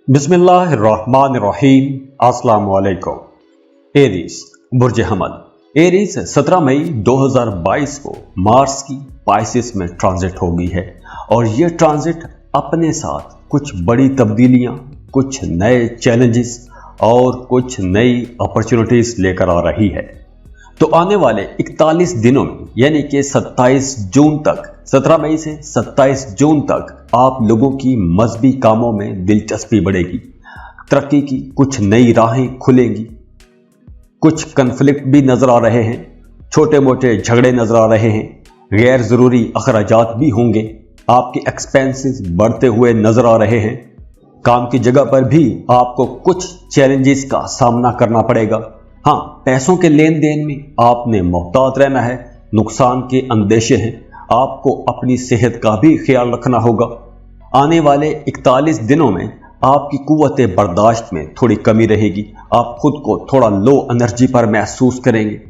बिस्मिल्लाहिर्रहमानिर्रहीम। अस्सलाम वालेकुम। एरीज बुर्ज हमल। एरीज 17 मई 2022 को मार्स की पाइसेस में ट्रांजिट हो गई है और ये ट्रांजिट अपने साथ कुछ बड़ी तब्दीलियां, कुछ नए चैलेंजेस और कुछ नई अपॉर्चुनिटीज लेकर आ रही है। तो आने वाले 41 दिनों में यानी कि 27 जून तक, 17 मई से 27 जून तक आप लोगों की मजहबी कामों में दिलचस्पी बढ़ेगी, तरक्की की कुछ नई राहें खुलेंगी। कुछ कन्फ्लिक्ट भी नजर आ रहे हैं, छोटे मोटे झगड़े नजर आ रहे हैं, गैर जरूरी अखराजात भी होंगे, आपके एक्सपेंसेस बढ़ते हुए नजर आ रहे हैं। काम की जगह पर भी आपको कुछ चैलेंजेस का सामना करना पड़ेगा। हाँ, पैसों के लेन देन में आपने मोहतात रहना है, नुकसान के अंदेशे हैं, आपको अपनी सेहत का भी ख्याल रखना होगा। आने वाले 41 दिनों में आपकी कुव्वत बर्दाश्त में थोड़ी कमी रहेगी, आप खुद को थोड़ा लो एनर्जी पर महसूस करेंगे,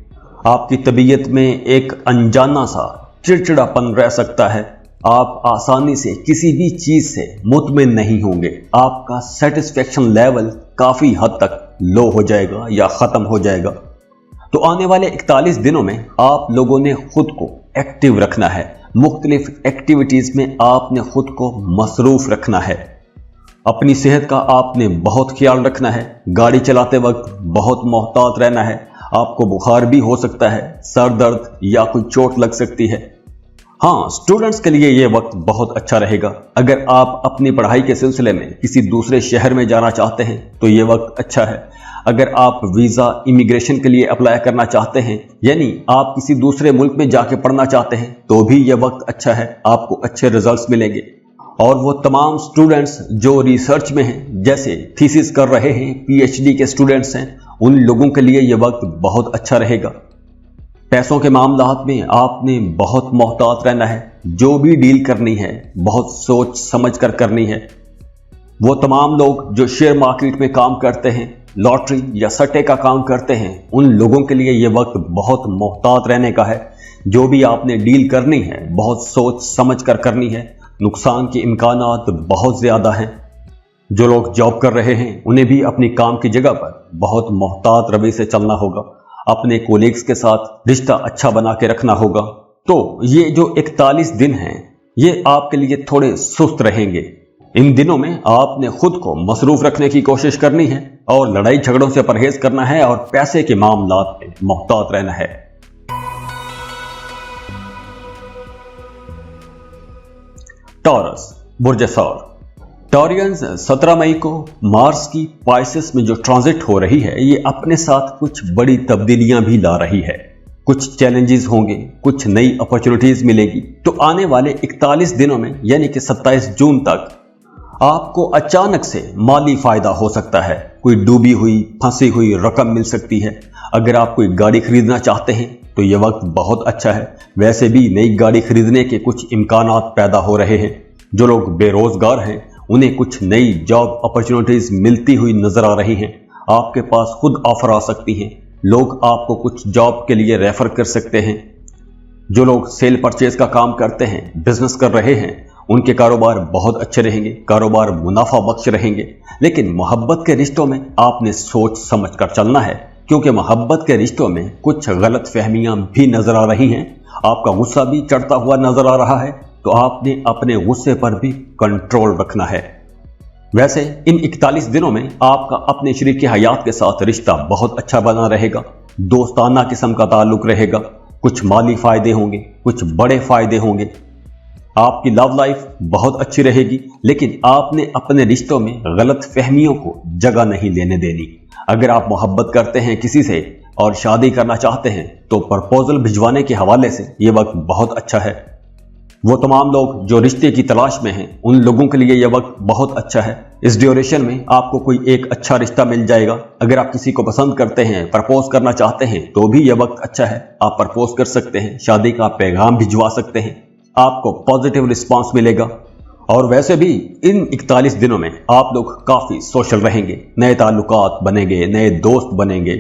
आपकी तबीयत में एक अनजाना सा चिड़चिड़ापन रह सकता है, आप आसानी से किसी भी चीज से मुतमिन नहीं होंगे, आपका सेटिस्फेक्शन लेवल काफी हद तक लो हो जाएगा या खत्म हो जाएगा। तो आने वाले 41 दिनों में आप लोगों ने खुद को एक्टिव रखना है, मुख्तलिफ एक्टिविटीज में आपने खुद को मसरूफ रखना है। अपनी सेहत का आपने बहुत ख्याल रखना है, गाड़ी चलाते वक्त बहुत मोहतात रहना है, आपको बुखार भी हो सकता है, सर दर्द या कोई चोट लग सकती है। हाँ, स्टूडेंट्स के लिए ये वक्त बहुत अच्छा रहेगा। अगर आप अपनी पढ़ाई के सिलसिले में किसी दूसरे शहर में जाना चाहते हैं तो ये वक्त अच्छा है। अगर आप वीज़ा इमिग्रेशन के लिए अप्लाई करना चाहते हैं, यानी आप किसी दूसरे मुल्क में जाके पढ़ना चाहते हैं, तो भी ये वक्त अच्छा है, आपको अच्छे रिजल्ट्स मिलेंगे। और वो तमाम स्टूडेंट्स जो रिसर्च में हैं, जैसे थीसिस कर रहे हैं, पीएचडी के स्टूडेंट्स हैं, उन लोगों के लिए ये वक्त बहुत अच्छा रहेगा। पैसों के मामलात में आपने बहुत मोहतात रहना है, जो भी डील करनी है बहुत सोच समझ कर करनी है। वो तमाम लोग जो शेयर मार्केट में काम करते हैं, लॉटरी या सट्टे का काम करते हैं, उन लोगों के लिए ये वक्त बहुत मोहतात रहने का है। जो भी आपने डील करनी है बहुत सोच समझ कर करनी है, नुकसान के इम्कानात बहुत ज़्यादा हैं। जो लोग जॉब कर रहे हैं उन्हें भी अपनी काम की जगह पर बहुत मोहतात रवैये से चलना होगा, अपने कोलीग्स के साथ रिश्ता अच्छा बना के रखना होगा। तो ये जो 41 दिन हैं ये आपके लिए थोड़े सुस्त रहेंगे। इन दिनों में आपने खुद को मसरूफ रखने की कोशिश करनी है और लड़ाई झगड़ों से परहेज करना है और पैसे के मामलात में मोहतात रहना है। टॉरस बुर्ज सौर। टॉरियंस 17 मई को मार्स की पाइसेस में जो ट्रांजिट हो रही है ये अपने साथ कुछ बड़ी तब्दीलियां भी ला रही है, कुछ चैलेंजेस होंगे, कुछ नई अपॉर्चुनिटीज मिलेगी। तो आने वाले 41 दिनों में यानी कि 27 जून तक आपको अचानक से माली फायदा हो सकता है, कोई डूबी हुई फंसी हुई रकम मिल सकती है। अगर आप कोई गाड़ी खरीदना चाहते हैं तो यह वक्त बहुत अच्छा है। वैसे भी नई गाड़ी खरीदने के कुछ इम्कानात पैदा हो रहे हैं। जो लोग बेरोजगार हैं उन्हें कुछ नई जॉब अपॉर्चुनिटीज मिलती हुई नजर आ रही हैं। आपके पास खुद ऑफर आ सकती हैं, लोग आपको कुछ जॉब के लिए रेफर कर सकते हैं। जो लोग सेल परचेज का काम करते हैं, बिजनेस कर रहे हैं, उनके कारोबार बहुत अच्छे रहेंगे, कारोबार मुनाफा बख्श रहेंगे। लेकिन मोहब्बत के रिश्तों में आपने सोच समझ कर चलना है, क्योंकि मोहब्बत के रिश्तों में कुछ गलत फहमियां भी नजर आ रही हैं। आपका गुस्सा भी चढ़ता हुआ नजर आ रहा है, तो आपने अपने गुस्से पर भी कंट्रोल रखना है। वैसे इन 41 दिनों में आपका अपने शरीक हयात के साथ रिश्ता बहुत अच्छा बना रहेगा, दोस्ताना किस्म का ताल्लुक रहेगा, कुछ माली फायदे होंगे, कुछ बड़े फायदे होंगे। आपकी लव लाइफ बहुत अच्छी रहेगी, लेकिन आपने अपने रिश्तों में गलत फहमियों को जगह नहीं लेने देनी। अगर आप मोहब्बत करते हैं किसी से और शादी करना चाहते हैं तो प्रपोजल भिजवाने के हवाले से ये वक्त बहुत अच्छा है। वो तमाम लोग जो रिश्ते की तलाश में हैं उन लोगों के लिए यह वक्त बहुत अच्छा है। इस ड्यूरेशन में आपको कोई एक अच्छा रिश्ता मिल जाएगा। अगर आप किसी को पसंद करते हैं, प्रपोज करना चाहते हैं, तो भी यह वक्त अच्छा है, आप प्रपोज कर सकते हैं, शादी का पैगाम भिजवा सकते हैं, आपको पॉजिटिव रिस्पांस मिलेगा। और वैसे भी इन 41 दिनों में आप लोग काफी सोशल रहेंगे, नए ताल्लुकात बनेंगे, नए दोस्त बनेंगे।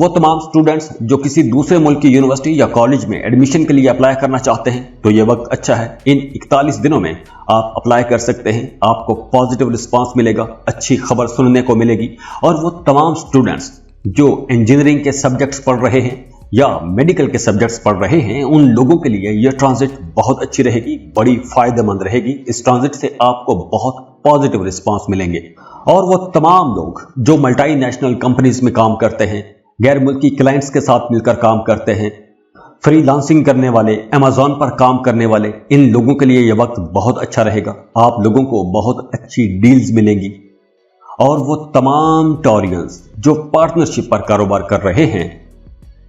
वो तमाम स्टूडेंट्स जो किसी दूसरे मुल्क की यूनिवर्सिटी या कॉलेज में एडमिशन के लिए अप्लाई करना चाहते हैं तो ये वक्त अच्छा है। इन 41 दिनों में आप अप्लाई कर सकते हैं, आपको पॉजिटिव रिस्पांस मिलेगा, अच्छी खबर सुनने को मिलेगी। और वो तमाम स्टूडेंट्स जो इंजीनियरिंग के सब्जेक्ट्स पढ़ रहे हैं या मेडिकल के सब्जेक्ट्स पढ़ रहे हैं, उन लोगों के लिए यह ट्रांजिट बहुत अच्छी रहेगी, बड़ी फायदेमंद रहेगी। इस ट्रांजिट से आपको बहुत पॉजिटिव रिस्पांस मिलेंगे। और वो तमाम लोग जो मल्टी नेशनल कंपनीज में काम करते हैं, गैर मुल्की क्लाइंट्स के साथ मिलकर काम करते हैं, फ्रीलांसिंग करने वाले, अमेज़न पर काम करने वाले, इन लोगों के लिए यह वक्त बहुत अच्छा रहेगा। आप लोगों को बहुत अच्छी डील्स मिलेंगी। और वो तमाम टॉरियंस जो पार्टनरशिप पर कारोबार कर रहे हैं,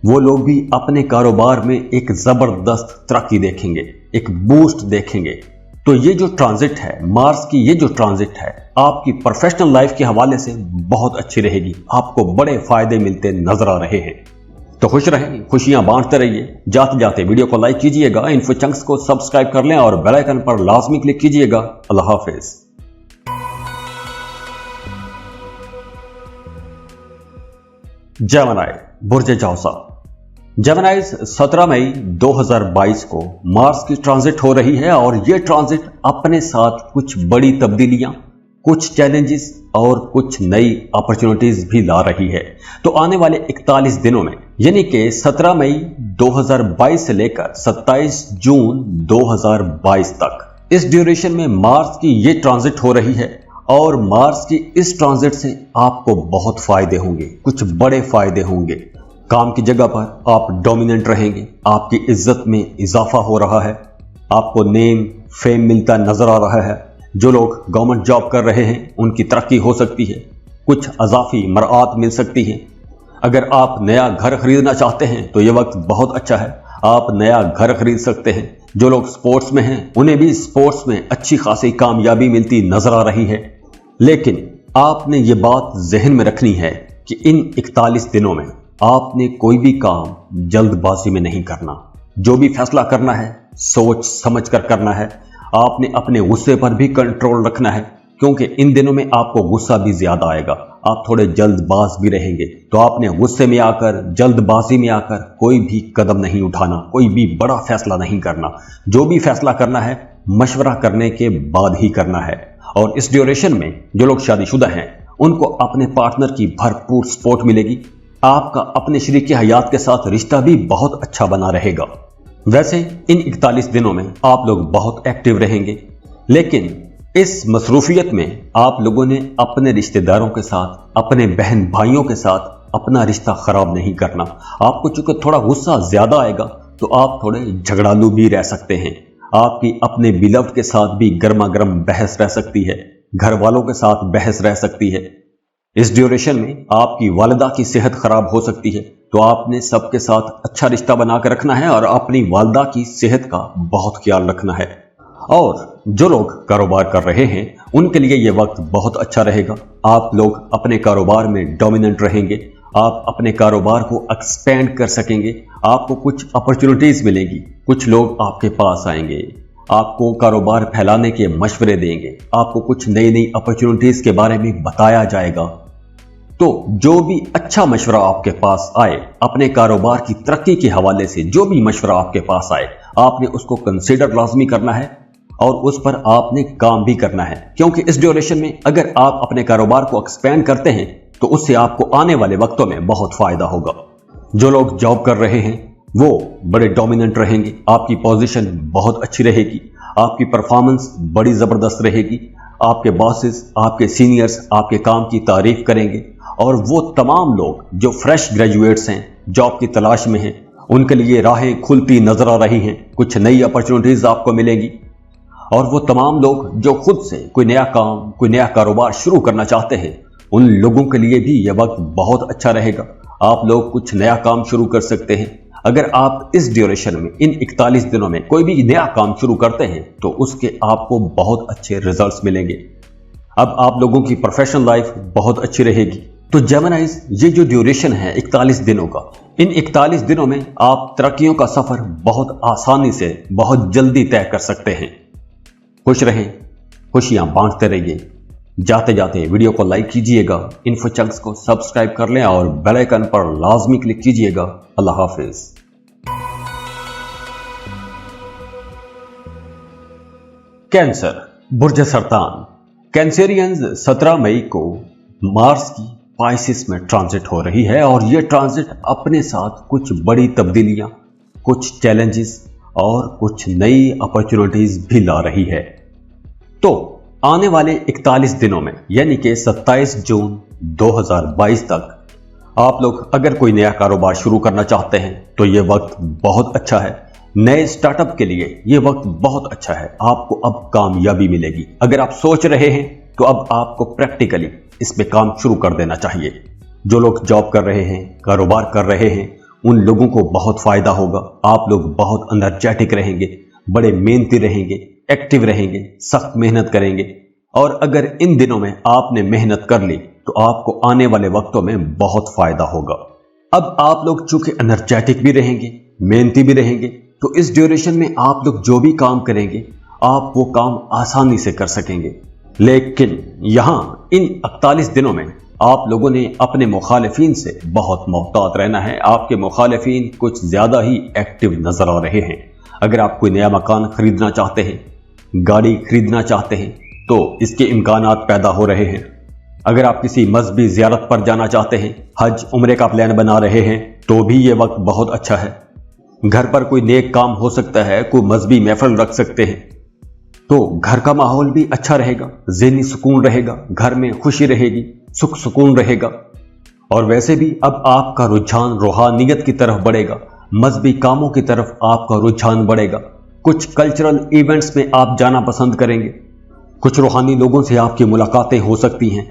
वो लोग भी अपने कारोबार में एक जबरदस्त तरक्की देखेंगे, एक बूस्ट देखेंगे। तो ये जो ट्रांजिट है, मार्स की ये जो ट्रांजिट है, आपकी प्रोफेशनल लाइफ के हवाले से बहुत अच्छी रहेगी। आपको बड़े फायदे मिलते नजर आ रहे हैं। तो खुश रहें, खुशियां बांटते रहिए। जाते जाते वीडियो को लाइक कीजिएगा, इन्फो चंक्स को सब्सक्राइब कर लें और बेल आइकन पर लाजमी क्लिक कीजिएगा। अल्लाह हाफिज। जेमिनी बुर्ज जौसा। जेमिनीज 17 मई 2022 को मार्स की ट्रांजिट हो रही है और यह ट्रांजिट अपने साथ कुछ बड़ी तब्दीलियां, कुछ चैलेंजेस और कुछ नई अपॉर्चुनिटीज भी ला रही है। तो आने वाले 41 दिनों में, यानी कि 17 मई 2022 से लेकर 27 जून 2022 तक, इस ड्यूरेशन में मार्स की ये ट्रांजिट हो रही है। और मार्स की इस ट्रांजिट से आपको बहुत फायदे होंगे, कुछ बड़े फायदे होंगे। काम की जगह पर आप डोमिनेंट रहेंगे, आपकी इज्जत में इजाफा हो रहा है, आपको नेम फेम मिलता नजर आ रहा है। जो लोग गवर्नमेंट जॉब कर रहे हैं उनकी तरक्की हो सकती है, कुछ अजाफी मराआत मिल सकती हैं। अगर आप नया घर खरीदना चाहते हैं तो यह वक्त बहुत अच्छा है, आप नया घर खरीद सकते हैं। जो लोग स्पोर्ट्स में हैं उन्हें भी स्पोर्ट्स में अच्छी खासी कामयाबी मिलती नजर आ रही है। लेकिन आपने ये बात जहन में रखनी है कि इन 41 दिनों में आपने कोई भी काम जल्दबाजी में नहीं करना। जो भी फैसला करना है सोच समझ कर करना है। आपने अपने गुस्से पर भी कंट्रोल रखना है, क्योंकि इन दिनों में आपको गुस्सा भी ज्यादा आएगा, आप थोड़े जल्दबाज भी रहेंगे। तो आपने गुस्से में आकर, जल्दबाजी में आकर कोई भी कदम नहीं उठाना, कोई भी बड़ा फैसला नहीं करना। जो भी फैसला करना है मशवरा करने के बाद ही करना है। और इस ड्यूरेशन में जो लोग शादीशुदा हैं उनको अपने पार्टनर की भरपूर सपोर्ट मिलेगी। आपका अपने शरीक हयात के साथ रिश्ता भी बहुत अच्छा बना रहेगा। वैसे इन 41 दिनों में आप लोग बहुत एक्टिव रहेंगे, लेकिन इस मसरूफियत में आप लोगों ने अपने रिश्तेदारों के साथ, अपने बहन भाइयों के साथ अपना रिश्ता खराब नहीं करना। आपको चूंकि थोड़ा गुस्सा ज्यादा आएगा तो आप थोड़े झगड़ालू भी रह सकते हैं। आपकी अपने बिलव्ड के साथ भी गर्मा गर्म बहस रह सकती है, घर वालों के साथ बहस रह सकती है। इस ड्यूरेशन में आपकी वालिदा की सेहत खराब हो सकती है, तो आपने सबके साथ अच्छा रिश्ता बनाकर रखना है और अपनी वालिदा की सेहत का बहुत ख्याल रखना है। और जो लोग कारोबार कर रहे हैं उनके लिए यह वक्त बहुत अच्छा रहेगा। आप लोग अपने कारोबार में डोमिनेंट रहेंगे, आप अपने कारोबार को एक्सपेंड कर सकेंगे, आपको कुछ अपॉर्चुनिटीज मिलेंगी, कुछ लोग आपके पास आएंगे, आपको कारोबार फैलाने के मशवरे देंगे, आपको कुछ नई नई अपॉर्चुनिटीज के बारे में बताया जाएगा। तो जो भी अच्छा मशवरा आपके पास आए, अपने कारोबार की तरक्की के हवाले से जो भी मशवरा आपके पास आए, आपने उसको कंसीडर लाजमी करना है और उस पर आपने काम भी करना है। क्योंकि इस ड्यूरेशन में अगर आप अपने कारोबार को एक्सपेंड करते हैं तो उससे आपको आने वाले वक्तों में बहुत फायदा होगा। जो लोग जॉब कर रहे हैं वो बड़े डोमिनेंट रहेंगे, आपकी पोजीशन बहुत अच्छी रहेगी, आपकी परफॉर्मेंस बड़ी जबरदस्त रहेगी। आपके बॉसेस, आपके सीनियर्स आपके काम की तारीफ करेंगे। और वो तमाम लोग जो फ्रेश ग्रेजुएट्स हैं, जॉब की तलाश में हैं, उनके लिए राहें खुलती नजर आ रही हैं, कुछ नई अपॉर्चुनिटीज आपको मिलेंगी। और वो तमाम लोग जो खुद से कोई नया काम, कोई नया कारोबार शुरू करना चाहते हैं, उन लोगों के लिए भी यह वक्त बहुत अच्छा रहेगा। आप लोग कुछ नया काम शुरू कर सकते हैं। अगर आप इस ड्यूरेशन में, इन 41 दिनों में कोई भी नया काम शुरू करते हैं तो उसके आपको बहुत अच्छे रिजल्ट्स मिलेंगे। अब आप लोगों की प्रोफेशनल लाइफ बहुत अच्छी रहेगी। तो जेमिनीज, ये जो ड्यूरेशन है 41 दिनों का, इन 41 दिनों में आप तरक्कियों का सफर बहुत आसानी से, बहुत जल्दी तय कर सकते हैं। खुश रहें, खुशियां बांटते रहिए। जाते जाते वीडियो को लाइक कीजिएगा, इन्फो चंक्स को सब्सक्राइब कर लें और बेल आइकन पर लाजमी क्लिक कीजिएगा। अल्लाह हाफिज। कैंसर, बुर्ज सरतान। कैंसेरियंस 17 मई को मार्स की पाइसिस में ट्रांजिट हो रही है और यह ट्रांजिट अपने साथ कुछ बड़ी तब्दीलियां, कुछ चैलेंजेस और कुछ नई अपॉर्चुनिटीज भी ला रही है। तो आने वाले 41 दिनों में यानी कि 27 जून 2022 तक आप लोग अगर कोई नया कारोबार शुरू करना चाहते हैं तो यह वक्त बहुत अच्छा है। नए स्टार्टअप के लिए यह वक्त बहुत अच्छा है। आपको अब कामयाबी मिलेगी। अगर आप सोच रहे हैं तो अब आपको प्रैक्टिकली इसमें काम शुरू कर देना चाहिए। जो लोग जॉब कर रहे हैं, कारोबार कर रहे हैं, उन लोगों को बहुत फायदा होगा। आप लोग बहुत एनर्जेटिक रहेंगे, बड़े मेहनती रहेंगे, एक्टिव रहेंगे, सख्त मेहनत करेंगे। और अगर इन दिनों में आपने मेहनत कर ली तो आपको आने वाले वक्तों में बहुत फायदा होगा। अब आप लोग चूंकि एनर्जेटिक भी रहेंगे, मेहनती भी रहेंगे, तो इस ड्यूरेशन में आप लोग जो भी काम करेंगे आप वो काम आसानी से कर सकेंगे। लेकिन यहां इन 41 दिनों में आप लोगों ने अपने मुखालिफिन से बहुत मोहतात रहना है। आपके मुखालिफिन कुछ ज्यादा ही एक्टिव नजर आ रहे हैं। अगर आप कोई नया मकान खरीदना चाहते हैं, गाड़ी खरीदना चाहते हैं, तो इसके इम्कानात पैदा हो रहे हैं। अगर आप किसी मजहबी ज़ियारत पर जाना चाहते हैं, हज उम्रे का प्लान बना रहे हैं, तो भी ये वक्त बहुत अच्छा है। घर पर कोई नेक काम हो सकता है, कोई मजहबी महफिल रख सकते हैं, तो घर का माहौल भी अच्छा रहेगा, ज़हनी सुकून रहेगा, घर में खुशी रहेगी, सुख सुकून रहेगा। और वैसे भी अब आपका रुझान रूहानियत की तरफ बढ़ेगा, मजहबी कामों की तरफ आपका रुझान बढ़ेगा। कुछ कल्चरल इवेंट्स में आप जाना पसंद करेंगे, कुछ रूहानी लोगों से आपकी मुलाकातें हो सकती हैं,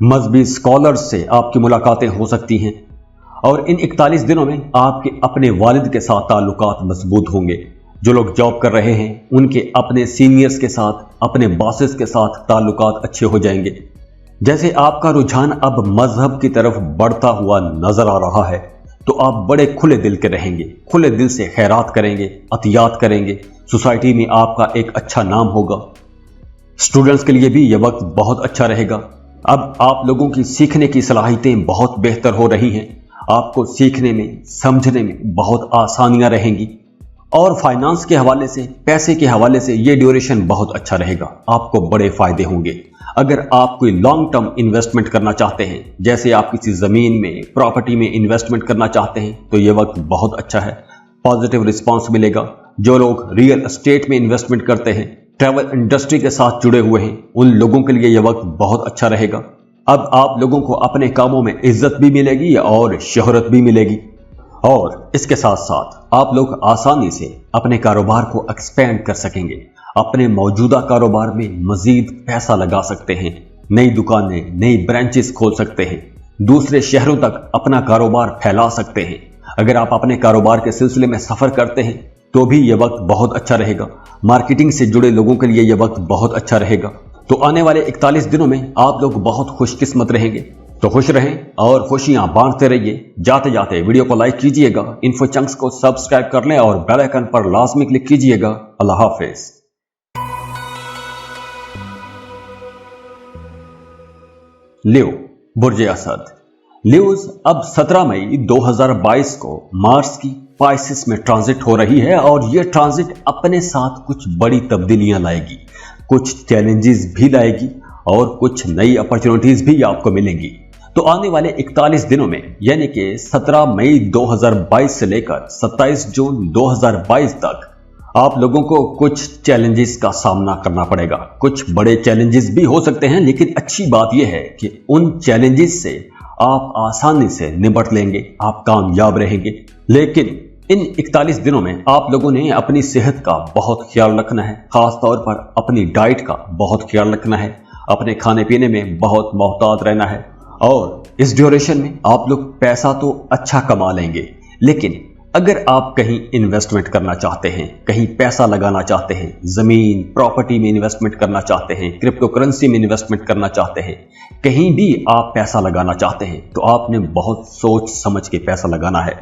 मजहबी स्कॉलर्स से आपकी मुलाकातें हो सकती हैं। और इन 41 दिनों में आपके अपने वालिद के साथ ताल्लुकात मजबूत होंगे। जो लोग जॉब कर रहे हैं उनके अपने सीनियर्स के साथ, अपने बॉसेस के साथ ताल्लुकात अच्छे हो जाएंगे। जैसे आपका रुझान अब मजहब की तरफ बढ़ता हुआ नजर आ रहा है तो आप बड़े खुले दिल के रहेंगे, खुले दिल से खैरात करेंगे, अतियात करेंगे। सोसाइटी में आपका एक अच्छा नाम होगा। स्टूडेंट्स के लिए भी यह वक्त बहुत अच्छा रहेगा। अब आप लोगों की सीखने की सलाहियतें बहुत बेहतर हो रही हैं। आपको सीखने में, समझने में बहुत आसानियां रहेंगी। और फाइनेंस के हवाले से, पैसे के हवाले से ये ड्यूरेशन बहुत अच्छा रहेगा। आपको बड़े फायदे होंगे। अगर आप कोई लॉन्ग टर्म इन्वेस्टमेंट करना चाहते हैं, जैसे आप किसी जमीन में, प्रॉपर्टी में इन्वेस्टमेंट करना चाहते हैं, तो ये वक्त बहुत अच्छा है। पॉजिटिव रिस्पांस मिलेगा। जो लोग रियल एस्टेट में इन्वेस्टमेंट करते हैं, ट्रैवल इंडस्ट्री के साथ जुड़े हुए हैं, उन लोगों के लिए यह वक्त बहुत अच्छा रहेगा। अब आप लोगों को अपने कामों में इज्जत भी मिलेगी और शोहरत भी मिलेगी। और इसके साथ साथ आप लोग आसानी से अपने कारोबार को एक्सपेंड कर सकेंगे। अपने मौजूदा कारोबार में मजीद पैसा लगा सकते हैं। नई दुकानें, नई ब्रांचेस खोल सकते हैं। दूसरे शहरों तक अपना कारोबार फैला सकते हैं। अगर आप अपने कारोबार के सिलसिले में सफर करते हैं तो भी यह वक्त बहुत अच्छा रहेगा। मार्केटिंग से जुड़े लोगों के लिए यह वक्त बहुत अच्छा रहेगा। तो आने वाले 41 दिनों में आप लोग बहुत खुशकिस्मत रहेंगे। तो खुश रहें और खुशियां बांटते रहिए। जाते जाते वीडियो को लाइक कीजिएगा, इन्फो चंक्स को सब्सक्राइब कर लें और बेल आइकन पर लाजमी क्लिक कीजिएगा। अल्लाह हाफिज। लियो, बुर्ज असद। लियोज अब 17 मई 2022 को मार्स की पाइसिस में ट्रांजिट हो रही है और यह ट्रांजिट अपने साथ कुछ बड़ी तब्दीलियां लाएगी, कुछ चैलेंजेस भी लाएगी और कुछ नई अपॉर्चुनिटीज भी आपको मिलेंगी। तो आने वाले 41 दिनों में यानी कि 17 मई 2022 से लेकर 27 जून 2022 तक आप लोगों को कुछ चैलेंजेस का सामना करना पड़ेगा। कुछ बड़े चैलेंजेस भी हो सकते हैं, लेकिन अच्छी बात यह है कि उन चैलेंजेस से आप आसानी से निपट लेंगे, आप कामयाब रहेंगे। लेकिन इन 41 दिनों में आप लोगों ने अपनी सेहत का बहुत ख्याल रखना है, खास तौर पर अपनी डाइट का बहुत ख्याल रखना है, अपने खाने पीने में बहुत मोहतात रहना है। और इस ड्यूरेशन में आप लोग पैसा तो अच्छा कमा लेंगे, लेकिन अगर आप कहीं इन्वेस्टमेंट करना चाहते हैं, कहीं पैसा लगाना चाहते हैं, जमीन प्रॉपर्टी में इन्वेस्टमेंट करना चाहते हैं, क्रिप्टो करेंसी में इन्वेस्टमेंट करना चाहते हैं, कहीं भी आप पैसा लगाना चाहते हैं, तो आपने बहुत सोच समझ के पैसा लगाना है।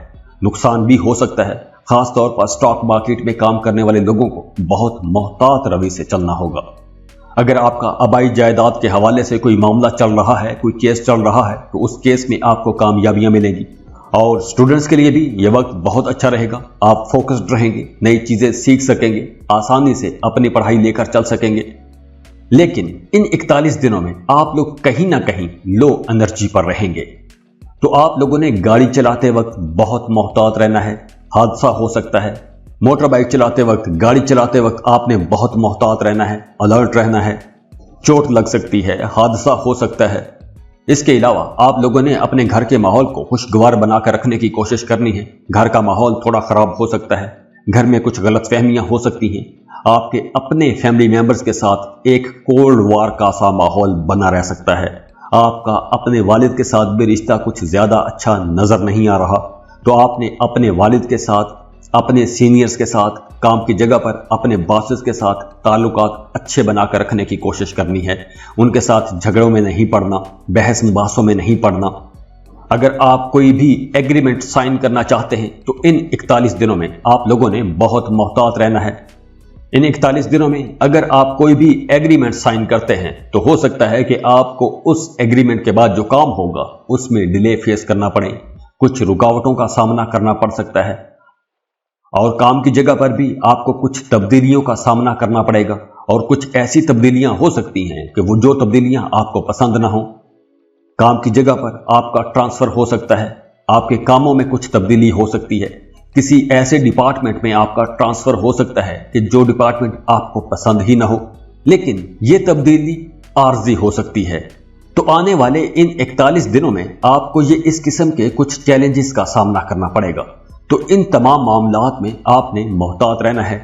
नुकसान भी हो सकता है। खास तौर पर स्टॉक मार्केट में काम करने वाले लोगों को बहुत मोहतात रवि से चलना होगा। अगर आपका आबाई जायदाद के हवाले से कोई मामला चल रहा है, कोई केस चल रहा है, तो उस केस में आपको कामयाबियां मिलेंगी। और स्टूडेंट्स के लिए भी ये वक्त बहुत अच्छा रहेगा। आप फोकस्ड रहेंगे, नई चीजें सीख सकेंगे, आसानी से अपनी पढ़ाई लेकर चल सकेंगे। लेकिन इन 41 दिनों में आप लोग कहीं ना कहीं लो एनर्जी पर रहेंगे। तो आप लोगों ने गाड़ी चलाते वक्त बहुत मोहतात रहना है। हादसा हो सकता है। मोटर बाइक चलाते वक्त, गाड़ी चलाते वक्त आपने बहुत मोहतात रहना है, अलर्ट रहना है। चोट लग सकती है, हादसा हो सकता है। इसके अलावा आप लोगों ने अपने घर के माहौल को खुशगवार बनाकर रखने की कोशिश करनी है। घर का माहौल थोड़ा खराब हो सकता है, घर में कुछ गलतफहमियां हो सकती हैं। आपके अपने फैमिली मेंबर्स के साथ एक कोल्ड वार का सा माहौल बना रह सकता है। आपका अपने वालिद के साथ भी रिश्ता कुछ ज्यादा अच्छा नजर नहीं आ रहा, तो आपने अपने वालिद के साथ, अपने सीनियर्स के साथ, काम की जगह पर अपने बॉसेस के साथ ताल्लुकात अच्छे बनाकर रखने की कोशिश करनी है। उनके साथ झगड़ों में नहीं पड़ना, बहस मुबासों में नहीं पड़ना। अगर आप कोई भी एग्रीमेंट साइन करना चाहते हैं तो इन 41 दिनों में आप लोगों ने बहुत मोहतात रहना है। इन 41 दिनों में अगर आप कोई भी एग्रीमेंट साइन करते हैं तो हो सकता है कि आपको उस एग्रीमेंट के बाद जो काम होगा उसमें डिले फेस करना पड़े, कुछ रुकावटों का सामना करना पड़ सकता है। और काम की जगह पर भी आपको कुछ तब्दीलियों का सामना करना पड़ेगा, और कुछ ऐसी तब्दीलियां हो सकती हैं कि वो जो तब्दीलियां आपको पसंद ना हो। काम की जगह पर आपका ट्रांसफर हो सकता है, आपके कामों में कुछ तब्दीली हो सकती है, किसी ऐसे डिपार्टमेंट में आपका ट्रांसफर हो सकता है कि जो डिपार्टमेंट आपको पसंद ही ना हो, लेकिन ये तब्दीली आर्जी हो सकती है। तो आने वाले इन 41 दिनों में आपको ये इस किस्म के कुछ चैलेंजेस का सामना करना पड़ेगा। तो इन तमाम मामलात में आपने मोहतात रहना है।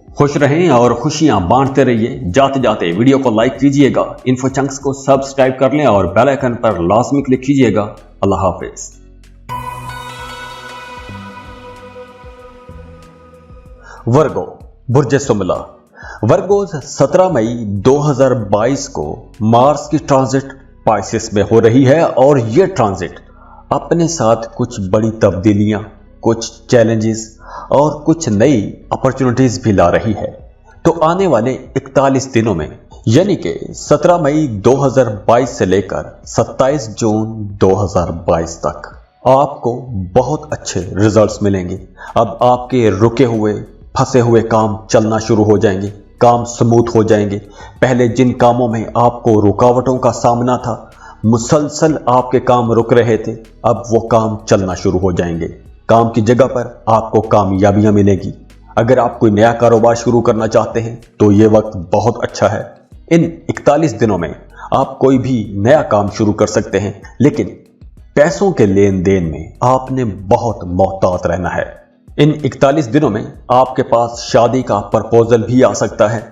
खुश रहें और खुशियां बांटते रहिए। जाते जाते वीडियो को लाइक कीजिएगा, इन्फो चंक्स को सब्सक्राइब कर लें और बेल आइकन पर लाजमी क्लिक कीजिएगा। अल्लाह हाफिज। वर्गो, बुर्ज सुमला। वर्गोज 17 मई 2022 को मार्स की ट्रांजिट पाइसेस में हो रही है, और यह ट्रांजिट अपने साथ कुछ बड़ी तब्दीलियां, कुछ चैलेंजेस और कुछ नई अपॉर्चुनिटीज भी ला रही है। तो आने वाले 41 दिनों में, यानी कि 17 मई 2022 से लेकर 27 जून 2022 तक आपको बहुत अच्छे रिजल्ट्स मिलेंगे। अब आपके रुके हुए, फंसे हुए काम चलना शुरू हो जाएंगे, काम स्मूथ हो जाएंगे। पहले जिन कामों में आपको रुकावटों का सामना था, मुसलसल आपके काम रुक रहे थे, अब वो काम चलना शुरू हो जाएंगे। काम की जगह पर आपको कामयाबियां मिलेगी। अगर आप कोई नया कारोबार शुरू करना चाहते हैं तो ये वक्त बहुत अच्छा है। इन 41 दिनों में आप कोई भी नया काम शुरू कर सकते हैं, लेकिन पैसों के लेन देन में आपने बहुत मोहतात रहना है। इन 41 दिनों में आपके पास शादी का प्रपोजल भी आ सकता है।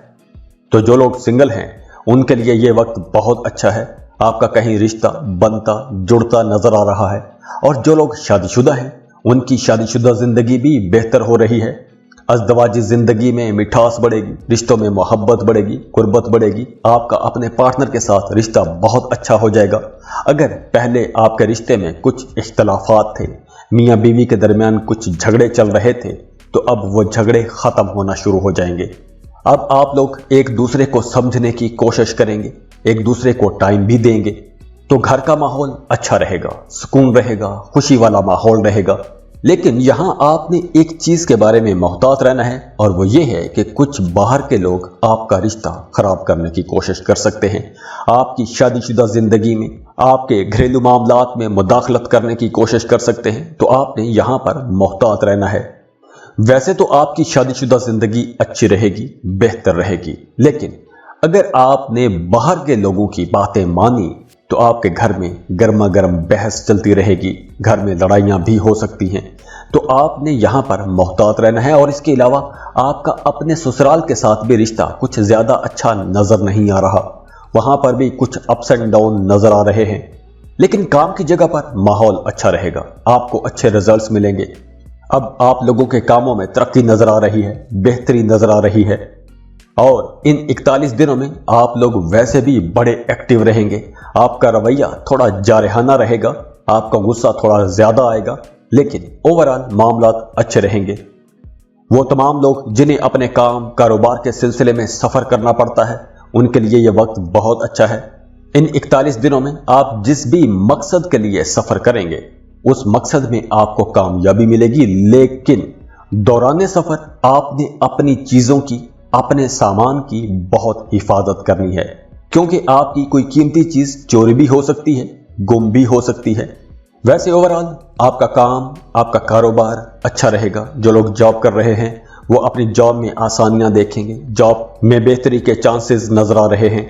तो जो लोग सिंगल हैं उनके लिए यह वक्त बहुत अच्छा है। आपका कहीं रिश्ता बनता जुड़ता नजर आ रहा है। और जो लोग शादीशुदा हैं उनकी शादीशुदा जिंदगी भी बेहतर हो रही है। अज़दवाजी जिंदगी में मिठास बढ़ेगी, रिश्तों में मोहब्बत बढ़ेगी, कुर्बत बढ़ेगी। आपका अपने पार्टनर के साथ रिश्ता बहुत अच्छा हो जाएगा। अगर पहले आपके रिश्ते में कुछ इख्तलाफात थे, मियाँ बीवी के दरमियान कुछ झगड़े चल रहे थे, तो अब वो झगड़े खत्म होना शुरू हो जाएंगे। अब आप लोग एक दूसरे को समझने की कोशिश करेंगे, एक दूसरे को टाइम भी देंगे, तो घर का माहौल अच्छा रहेगा, सुकून रहेगा, खुशी वाला माहौल रहेगा। लेकिन यहां आपने एक चीज के बारे में मोहतात रहना है, और वो ये है कि कुछ बाहर के लोग आपका रिश्ता खराब करने की कोशिश कर सकते हैं। आपकी शादीशुदा जिंदगी में, आपके घरेलू मामलात में मुदाखलत करने की कोशिश कर सकते हैं। तो आपने यहां पर मोहतात रहना है। वैसे तो आपकी शादीशुदा जिंदगी अच्छी रहेगी, बेहतर रहेगी, लेकिन अगर आपने बाहर के लोगों की बातें मानी तो आपके घर में गर्मा गर्म बहस चलती रहेगी, घर में लड़ाइयां भी हो सकती हैं। तो आपने यहां पर मोहतात रहना है। और इसके अलावा आपका अपने ससुराल के साथ भी रिश्ता कुछ ज्यादा अच्छा नजर नहीं आ रहा, वहां पर भी कुछ अप्स एंड डाउन नजर आ रहे हैं। लेकिन काम की जगह पर माहौल अच्छा रहेगा, आपको अच्छे रिजल्ट्स मिलेंगे। अब आप लोगों के कामों में तरक्की नजर आ रही है, बेहतरी नजर आ रही है। और इन 41 दिनों में आप लोग वैसे भी बड़े एक्टिव रहेंगे। आपका रवैया थोड़ा जारहाना रहेगा, आपका गुस्सा थोड़ा ज्यादा आएगा, लेकिन ओवरऑल मामलात अच्छे रहेंगे। वो तमाम लोग जिन्हें अपने काम कारोबार के सिलसिले में सफर करना पड़ता है, उनके लिए ये वक्त बहुत अच्छा है। इन 41 दिनों में आप जिस भी मकसद के लिए सफर करेंगे उस मकसद में आपको कामयाबी मिलेगी, लेकिन दौरान सफर आपने अपनी चीजों की, अपने सामान की बहुत हिफाजत करनी है, क्योंकि आपकी कोई कीमती चीज चोरी भी हो सकती है, गुम भी हो सकती है। वैसे ओवरऑल आपका काम, आपका कारोबार अच्छा रहेगा। जो लोग जॉब कर रहे हैं वो अपनी जॉब में आसानियां देखेंगे, जॉब में बेहतरी के चांसेस नजर आ रहे हैं।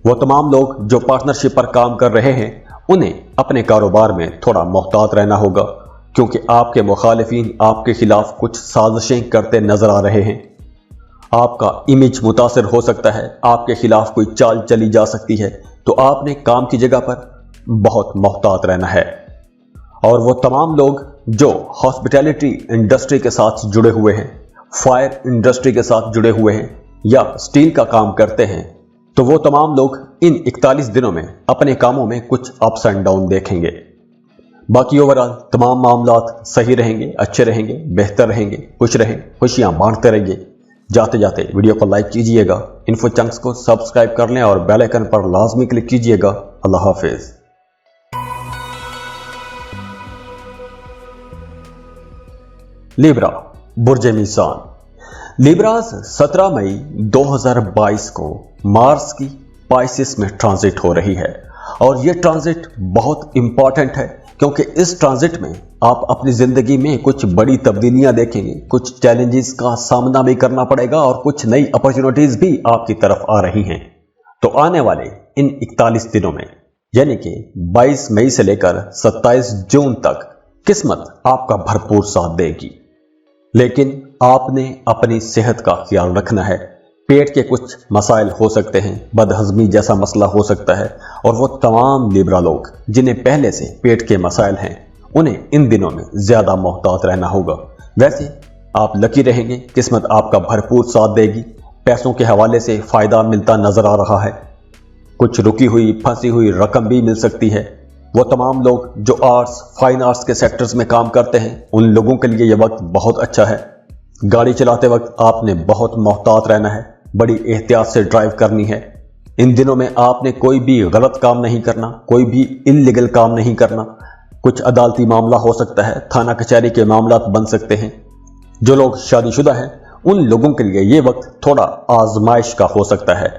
वो तमाम लोग जो पार्टनरशिप पर काम कर रहे हैं उन्हें अपने कारोबार में थोड़ा मोहतात रहना होगा, क्योंकि आपके मुखालिफिन आपके खिलाफ कुछ साजिशें करते नजर आ रहे हैं। आपका इमेज मुतासर हो सकता है, आपके खिलाफ कोई चाल चली जा सकती है, तो आपने काम की जगह पर बहुत मोहतात रहना है। और वो तमाम लोग जो हॉस्पिटैलिटी इंडस्ट्री के साथ जुड़े हुए हैं, फायर इंडस्ट्री के साथ जुड़े हुए हैं या स्टील का काम करते हैं, तो वो तमाम लोग इन 41 दिनों में अपने कामों में कुछ अप्स एंड डाउन देखेंगे। बाकी ओवरऑल तमाम मामलात सही रहेंगे, अच्छे रहेंगे, बेहतर रहेंगे। खुश रहें, खुशियां बांटते रहिए। जाते जाते वीडियो को लाइक कीजिएगा, इन्फो चंक्स को सब्सक्राइब कर लें और बेल आइकन पर लाजमी क्लिक कीजिएगा। अल्लाह हाफिज। लिब्रा, बुर्ज मीज़ान। लिब्रास 17 मई 2022 को मार्स की पाइसिस में ट्रांजिट हो रही है, और यह ट्रांजिट बहुत इंपॉर्टेंट है, क्योंकि इस ट्रांजिट में आप अपनी जिंदगी में कुछ बड़ी तब्दीलियां देखेंगे, कुछ चैलेंजेस का सामना भी करना पड़ेगा और कुछ नई अपॉर्चुनिटीज भी आपकी तरफ आ रही हैं। तो आने वाले इन 41 दिनों में, यानी कि 22 मई से लेकर 27 जून तक, किस्मत आपका भरपूर साथ देगी। लेकिन आपने अपनी सेहत का ख्याल रखना है। पेट के कुछ मसाइल हो सकते हैं, बदहजमी जैसा मसला हो सकता है, और वो तमाम लिब्रा लोग जिन्हें पहले से पेट के मसाइल हैं उन्हें इन दिनों में ज्यादा मोहतात रहना होगा। वैसे आप लकी रहेंगे, किस्मत आपका भरपूर साथ देगी। पैसों के हवाले से फायदा मिलता नजर आ रहा है, कुछ रुकी हुई फंसी हुई रकम भी मिल सकती है। वो तमाम लोग जो आर्ट्स, फाइन आर्ट्स के सेक्टर्स में काम करते हैं उन लोगों के लिए यह वक्त बहुत अच्छा है। गाड़ी चलाते वक्त आपने बहुत मोहतात रहना है, बड़ी एहतियात से ड्राइव करनी है। इन दिनों में आपने कोई भी गलत काम नहीं करना, कोई भी इल्लीगल काम नहीं करना। कुछ अदालती मामला हो सकता है, थाना कचहरी के मामला बन सकते हैं। जो लोग शादीशुदा हैं उन लोगों के लिए ये वक्त थोड़ा आजमाइश का हो सकता है।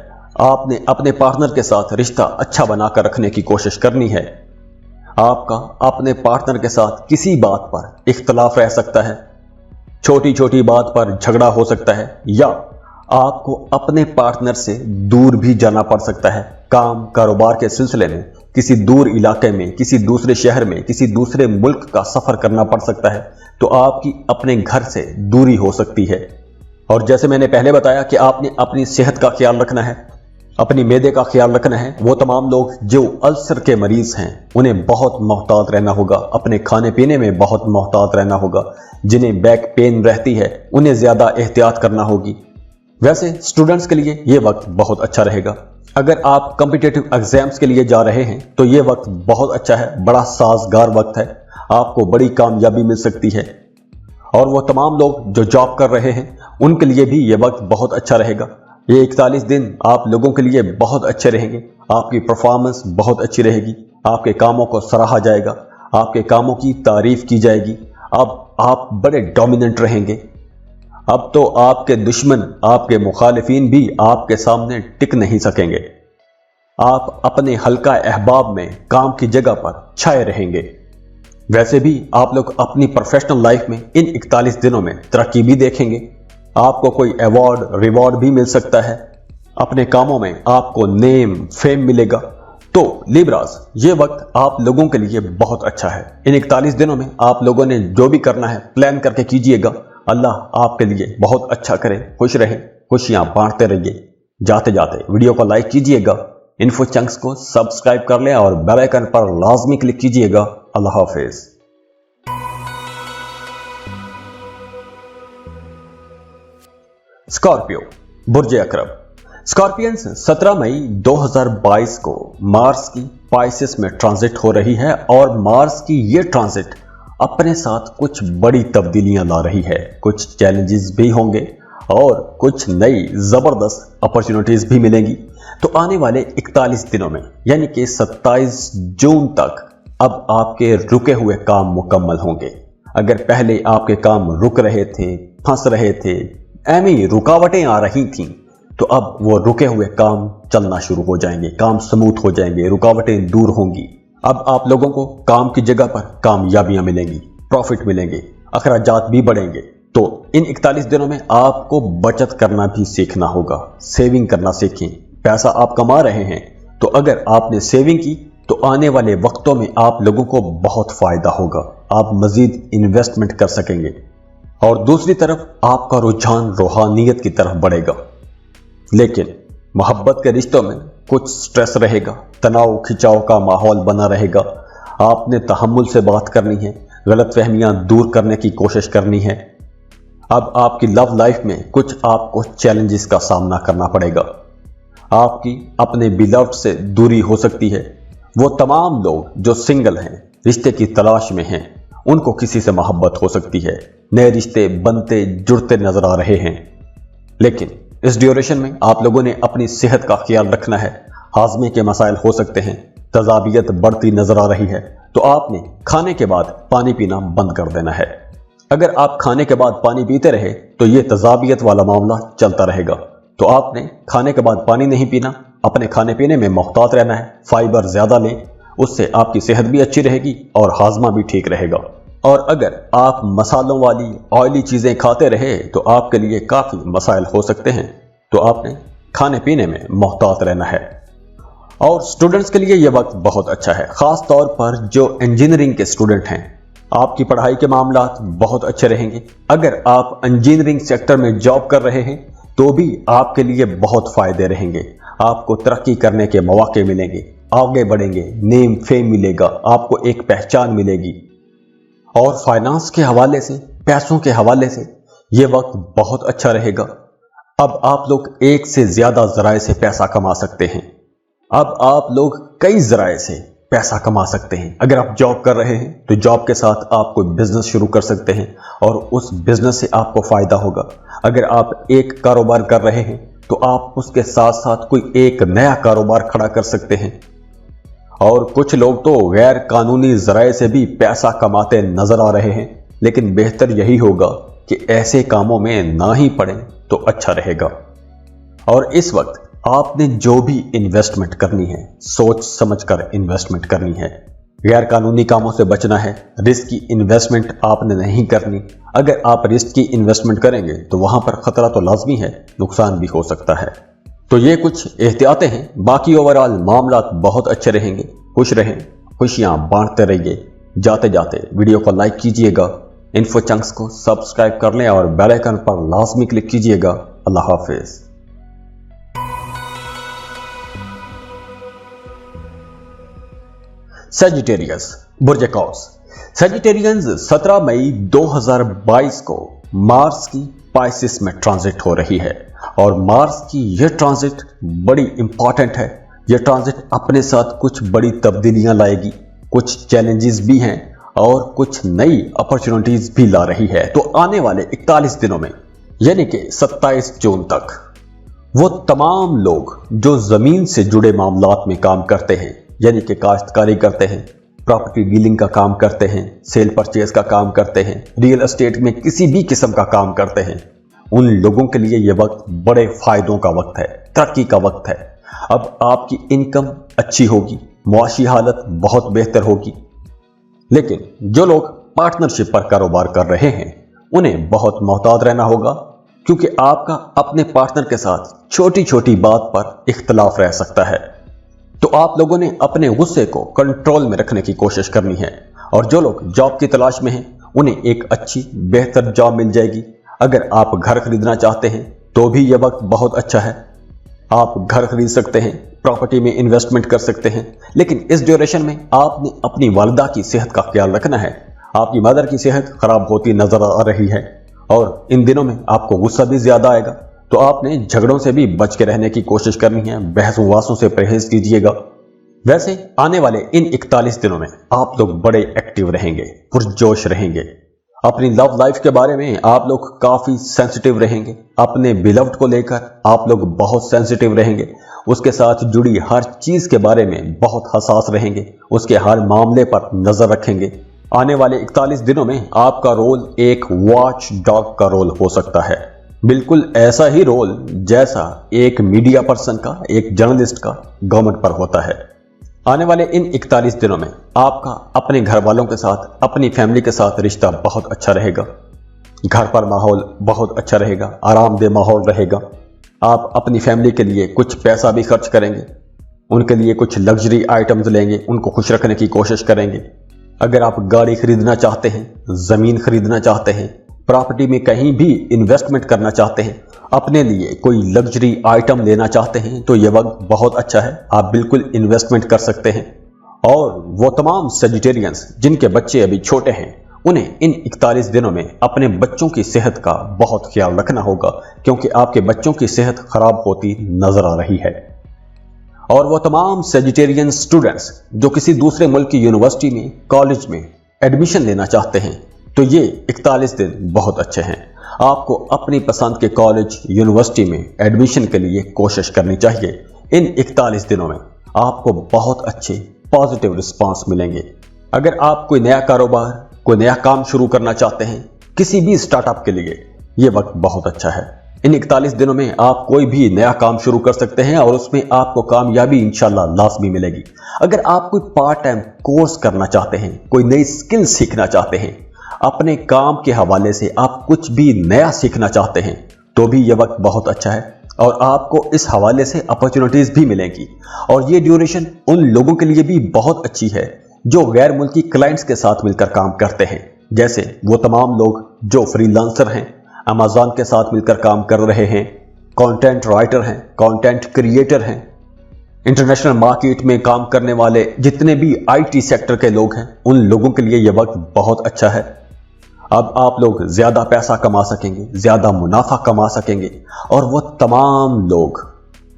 आपने अपने पार्टनर के साथ रिश्ता अच्छा बनाकर रखने की कोशिश करनी है। आपका अपने पार्टनर के साथ किसी बात पर इख्तलाफ रह सकता है, छोटी छोटी बात पर झगड़ा हो सकता है, या आपको अपने पार्टनर से दूर भी जाना पड़ सकता है। काम कारोबार के सिलसिले में किसी दूर इलाके में, किसी दूसरे शहर में, किसी दूसरे मुल्क का सफर करना पड़ सकता है, तो आपकी अपने घर से दूरी हो सकती है। और जैसे मैंने पहले बताया कि आपने अपनी सेहत का ख्याल रखना है, अपनी मैदे का ख्याल रखना है। वो तमाम लोग जो अल्सर के मरीज हैं उन्हें बहुत मोहतात रहना होगा, अपने खाने पीने में बहुत मोहतात रहना होगा। जिन्हें बैक पेन रहती है उन्हें ज्यादा एहतियात करना होगी। वैसे स्टूडेंट्स के लिए ये वक्त बहुत अच्छा रहेगा। अगर आप कॉम्पिटिटिव एग्जाम्स के लिए जा रहे हैं तो ये वक्त बहुत अच्छा है, बड़ा साजगार वक्त है, आपको बड़ी कामयाबी मिल सकती है। और वो तमाम लोग जो जॉब कर रहे हैं उनके लिए भी ये वक्त बहुत अच्छा रहेगा। ये 41 दिन आप लोगों के लिए बहुत अच्छे रहेंगे। आपकी परफॉर्मेंस बहुत अच्छी रहेगी, आपके कामों को सराहा जाएगा, आपके कामों की तारीफ की जाएगी। अब आप बड़े डोमिनेंट रहेंगे। अब तो आपके दुश्मन, आपके मुखालिफिन भी आपके सामने टिक नहीं सकेंगे। आप अपने हल्का अहबाब में काम की जगह पर छाए रहेंगे। वैसे भी आप लोग अपनी प्रोफेशनल लाइफ में इन 41 दिनों में तरक्की भी देखेंगे। आपको कोई अवार्ड, रिवॉर्ड भी मिल सकता है। अपने कामों में आपको नेम, फेम मिलेगा। तो लिब्रास, ये वक्त आप लोगों के लिए बहुत अच्छा है। इन 41 दिनों में आप लोगों ने जो भी करना है प्लान करके कीजिएगा। अल्लाह आपके लिए बहुत अच्छा करे। खुश रहे, खुशियां बांटते रहिए। जाते जाते वीडियो को लाइक कीजिएगा, इन्फो चंक्स को सब्सक्राइब कर लें और बेल आइकन पर लाजमी क्लिक कीजिएगा। अल्लाह हाफिज। स्कॉर्पियो, बुर्ज अकरब। स्कॉर्पियंस 17 मई 2022 को मार्स की पाइसिस में ट्रांजिट हो रही है, और मार्स की ये ट्रांजिट अपने साथ कुछ बड़ी तब्दीलियां ला रही है। कुछ चैलेंजेस भी होंगे और कुछ नई जबरदस्त अपॉर्चुनिटीज भी मिलेंगी। तो आने वाले 41 दिनों में यानी कि 27 जून तक अब आपके रुके हुए काम मुकम्मल होंगे। अगर पहले आपके काम रुक रहे थे, फंस रहे थे, ऐसी रुकावटें आ रही थीं, तो अब वो रुके हुए काम चलना शुरू हो जाएंगे, काम स्मूथ हो जाएंगे, रुकावटें दूर होंगी। अब आप लोगों को काम की जगह पर कामयाबियां मिलेंगी, प्रॉफिट मिलेंगे, अखराजात भी बढ़ेंगे। तो इन 41 दिनों में आपको बचत करना भी सीखना होगा, सेविंग करना सीखें। पैसा आप कमा रहे हैं तो अगर आपने सेविंग की तो आने वाले वक्तों में आप लोगों को बहुत फायदा होगा, आप मजीद इन्वेस्टमेंट कर सकेंगे और दूसरी तरफ आपका रुझान रूहानियत की तरफ बढ़ेगा। लेकिन मोहब्बत के रिश्तों में कुछ स्ट्रेस रहेगा, तनाव खिंचाव का माहौल बना रहेगा। आपने तहम्मुल से बात करनी है, गलतफहमियां दूर करने की कोशिश करनी है। अब आपकी लव लाइफ में कुछ आपको चैलेंजेस का सामना करना पड़ेगा। आपकी अपने बिलव्ड से दूरी हो सकती है। वो तमाम लोग जो सिंगल हैं, रिश्ते की तलाश में हैं, उनको किसी से मोहब्बत हो सकती है। नए रिश्ते बनते जुड़ते नजर आ रहे हैं। लेकिन इस ड्यूरेशन में आप लोगों ने अपनी सेहत का ख्याल रखना है। हाजमे के मसाइल हो सकते हैं, तजाबियत बढ़ती नजर आ रही है, तो आपने खाने के बाद पानी पीना बंद कर देना है। अगर आप खाने के बाद पानी पीते रहे तो ये तजाबियत वाला मामला चलता रहेगा। तो आपने खाने के बाद पानी नहीं पीना, अपने खाने पीने में मोहतात रहना है, फाइबर ज्यादा लें, उससे आपकी सेहत भी अच्छी रहेगी और हाजमा भी ठीक रहेगा। और अगर आप मसालों वाली ऑयली चीजें खाते रहे तो आपके लिए काफी मसाइल हो सकते हैं। तो आपने खाने पीने में मोहतात रहना है। और स्टूडेंट्स के लिए यह वक्त बहुत अच्छा है, खास तौर पर जो इंजीनियरिंग के स्टूडेंट हैं। आपकी पढ़ाई के मामला बहुत अच्छे रहेंगे। अगर आप इंजीनियरिंग सेक्टर में जॉब कर रहे हैं तो भी आपके लिए बहुत फायदे रहेंगे। आपको तरक्की करने के मौके मिलेंगे, आगे बढ़ेंगे, नेम फेम मिलेगा, आपको एक पहचान मिलेगी। और फाइनेंस के हवाले से, पैसों के हवाले से यह वक्त बहुत अच्छा रहेगा। अब आप लोग एक से ज्यादा जराए से पैसा कमा सकते हैं। अब आप लोग कई जराए से पैसा कमा सकते हैं। अगर आप जॉब कर रहे हैं तो जॉब के साथ आप कोई बिजनेस शुरू कर सकते हैं और उस बिजनेस से आपको फायदा होगा। अगर आप एक कारोबार कर रहे हैं तो आप उसके साथ साथ कोई एक नया कारोबार खड़ा कर सकते हैं। और कुछ लोग तो गैर कानूनी जराए से भी पैसा कमाते नजर आ रहे हैं। लेकिन बेहतर यही होगा कि ऐसे कामों में ना ही पड़े तो अच्छा रहेगा। और इस वक्त आपने जो भी इन्वेस्टमेंट करनी है, सोच समझकर इन्वेस्टमेंट करनी है। गैर कानूनी कामों से बचना है। रिस्क की इन्वेस्टमेंट आपने नहीं करनी। अगर आप रिस्क की इन्वेस्टमेंट करेंगे तो वहां पर खतरा तो लाजमी है, नुकसान भी हो सकता है। तो ये कुछ एहतियातें हैं। बाकी ओवरऑल मामला बहुत अच्छे रहेंगे। खुश रहें, खुशियां बांटते रहिए। जाते जाते वीडियो को लाइक कीजिएगा, इन्फो चंक्स को सब्सक्राइब कर लें और बेल आइकन पर लाजमी क्लिक कीजिएगा। अल्लाह हाफिज। सजिटेरियस बुर्ज कौस। सजिटेरियंस 17 मई 2022 को मार्स की पाइसिस में ट्रांजिट हो रही है और मार्स की यह ट्रांजिट बड़ी इंपॉर्टेंट है। यह ट्रांजिट अपने साथ कुछ बड़ी तब्दीलियां लाएगी, कुछ चैलेंजेस भी हैं और कुछ नई अपॉर्चुनिटीज भी ला रही है। तो आने वाले 41 दिनों में यानी कि 27 जून तक वो तमाम लोग जो जमीन से जुड़े मामलात में काम करते हैं, यानी कि काश्तकारी करते हैं, प्रॉपर्टी डीलिंग का काम करते हैं, सेल परचेज का काम करते हैं, रियल एस्टेट में किसी भी किस्म का काम करते हैं, उन लोगों के लिए यह वक्त बड़े फायदों का वक्त है, तरक्की का वक्त है। अब आपकी इनकम अच्छी होगी, मुआशी हालत बहुत बेहतर होगी। लेकिन जो लोग पार्टनरशिप पर कारोबार कर रहे हैं उन्हें बहुत मोहतात रहना होगा, क्योंकि आपका अपने पार्टनर के साथ छोटी छोटी बात पर इख्तलाफ रह सकता है। तो आप लोगों ने अपने गुस्से को कंट्रोल में रखने की कोशिश करनी है। और जो लोग जॉब की तलाश में हैं उन्हें एक अच्छी बेहतर जॉब मिल जाएगी। अगर आप घर खरीदना चाहते हैं तो भी यह वक्त बहुत अच्छा है। आप घर खरीद सकते हैं, प्रॉपर्टी में इन्वेस्टमेंट कर सकते हैं। लेकिन इस ड्यूरेशन में आपने अपनी वालिदा की सेहत का ख्याल रखना है। आपकी मदर की सेहत खराब होती नजर आ रही है और इन दिनों में आपको गुस्सा भी ज्यादा आएगा। तो आपने झगड़ों से भी बच के रहने की कोशिश करनी है, बहस से परहेज कीजिएगा। वैसे आने वाले इन 41 दिनों में आप लोग बड़े एक्टिव रहेंगे, पुरजोश रहेंगे। अपनी लव लाइफ के बारे में आप लोग काफी सेंसिटिव रहेंगे। अपने बिलव्ड को लेकर आप लोग बहुत सेंसिटिव रहेंगे। उसके साथ जुड़ी हर चीज के बारे में बहुत हसास रहेंगे। उसके हर मामले पर नजर रखेंगे। आने वाले 41 दिनों में आपका रोल एक वॉच डॉग का रोल हो सकता है। बिल्कुल ऐसा ही रोल जैसा एक मीडिया पर्सन का, एक जर्नलिस्ट का गवर्नमेंट पर होता है। आने वाले इन 41 दिनों में आपका अपने घर वालों के साथ, अपनी फैमिली के साथ रिश्ता बहुत अच्छा रहेगा। घर पर माहौल बहुत अच्छा रहेगा, आरामदेह माहौल रहेगा। आप अपनी फैमिली के लिए कुछ पैसा भी खर्च करेंगे, उनके लिए कुछ लग्जरी आइटम्स लेंगे, उनको खुश रखने की कोशिश करेंगे। अगर आप गाड़ी खरीदना चाहते हैं, जमीन खरीदना चाहते हैं, प्रॉपर्टी में कहीं भी इन्वेस्टमेंट करना चाहते हैं, अपने लिए कोई लग्जरी आइटम लेना चाहते हैं, तो यह वक्त बहुत अच्छा है। आप बिल्कुल इन्वेस्टमेंट कर सकते हैं। और वो तमाम सेजिटेरियंस जिनके बच्चे अभी छोटे हैं, उन्हें इन 41 दिनों में अपने बच्चों की सेहत का बहुत ख्याल रखना होगा, क्योंकि आपके बच्चों की सेहत खराब होती नजर आ रही है। और वो तमाम सेजिटेरियन स्टूडेंट्स जो किसी दूसरे मुल्क की यूनिवर्सिटी में, कॉलेज में एडमिशन लेना चाहते हैं, तो ये 41 दिन बहुत अच्छे हैं। आपको अपनी पसंद के कॉलेज, यूनिवर्सिटी में एडमिशन के लिए कोशिश करनी चाहिए। इन 41 दिनों में आपको बहुत अच्छे पॉजिटिव रिस्पांस मिलेंगे। अगर आप कोई नया कारोबार, कोई नया काम शुरू करना चाहते हैं, किसी भी स्टार्टअप के लिए ये वक्त बहुत अच्छा है। इन 41 दिनों में आप कोई भी नया काम शुरू कर सकते हैं और उसमें आपको कामयाबी इंशाल्लाह लाजमी मिलेगी। अगर आप कोई पार्ट टाइम कोर्स करना चाहते हैं, कोई नई स्किल सीखना चाहते हैं, अपने काम के हवाले से आप कुछ भी नया सीखना चाहते हैं, तो भी यह वक्त बहुत अच्छा है और आपको इस हवाले से अपॉर्चुनिटीज भी मिलेंगी। और ये ड्यूरेशन उन लोगों के लिए भी बहुत अच्छी है जो गैर मुल्की क्लाइंट्स के साथ मिलकर काम करते हैं। जैसे वो तमाम लोग जो फ्रीलांसर हैं, अमेज़न के साथ मिलकर काम कर रहे हैं, कंटेंट राइटर हैं, कंटेंट क्रिएटर हैं, इंटरनेशनल मार्केट में काम करने वाले जितने भी आईटी सेक्टर के लोग हैं, उन लोगों के लिए यह वक्त बहुत अच्छा है। अब आप लोग ज्यादा पैसा कमा सकेंगे, ज्यादा मुनाफा कमा सकेंगे। और वो तमाम लोग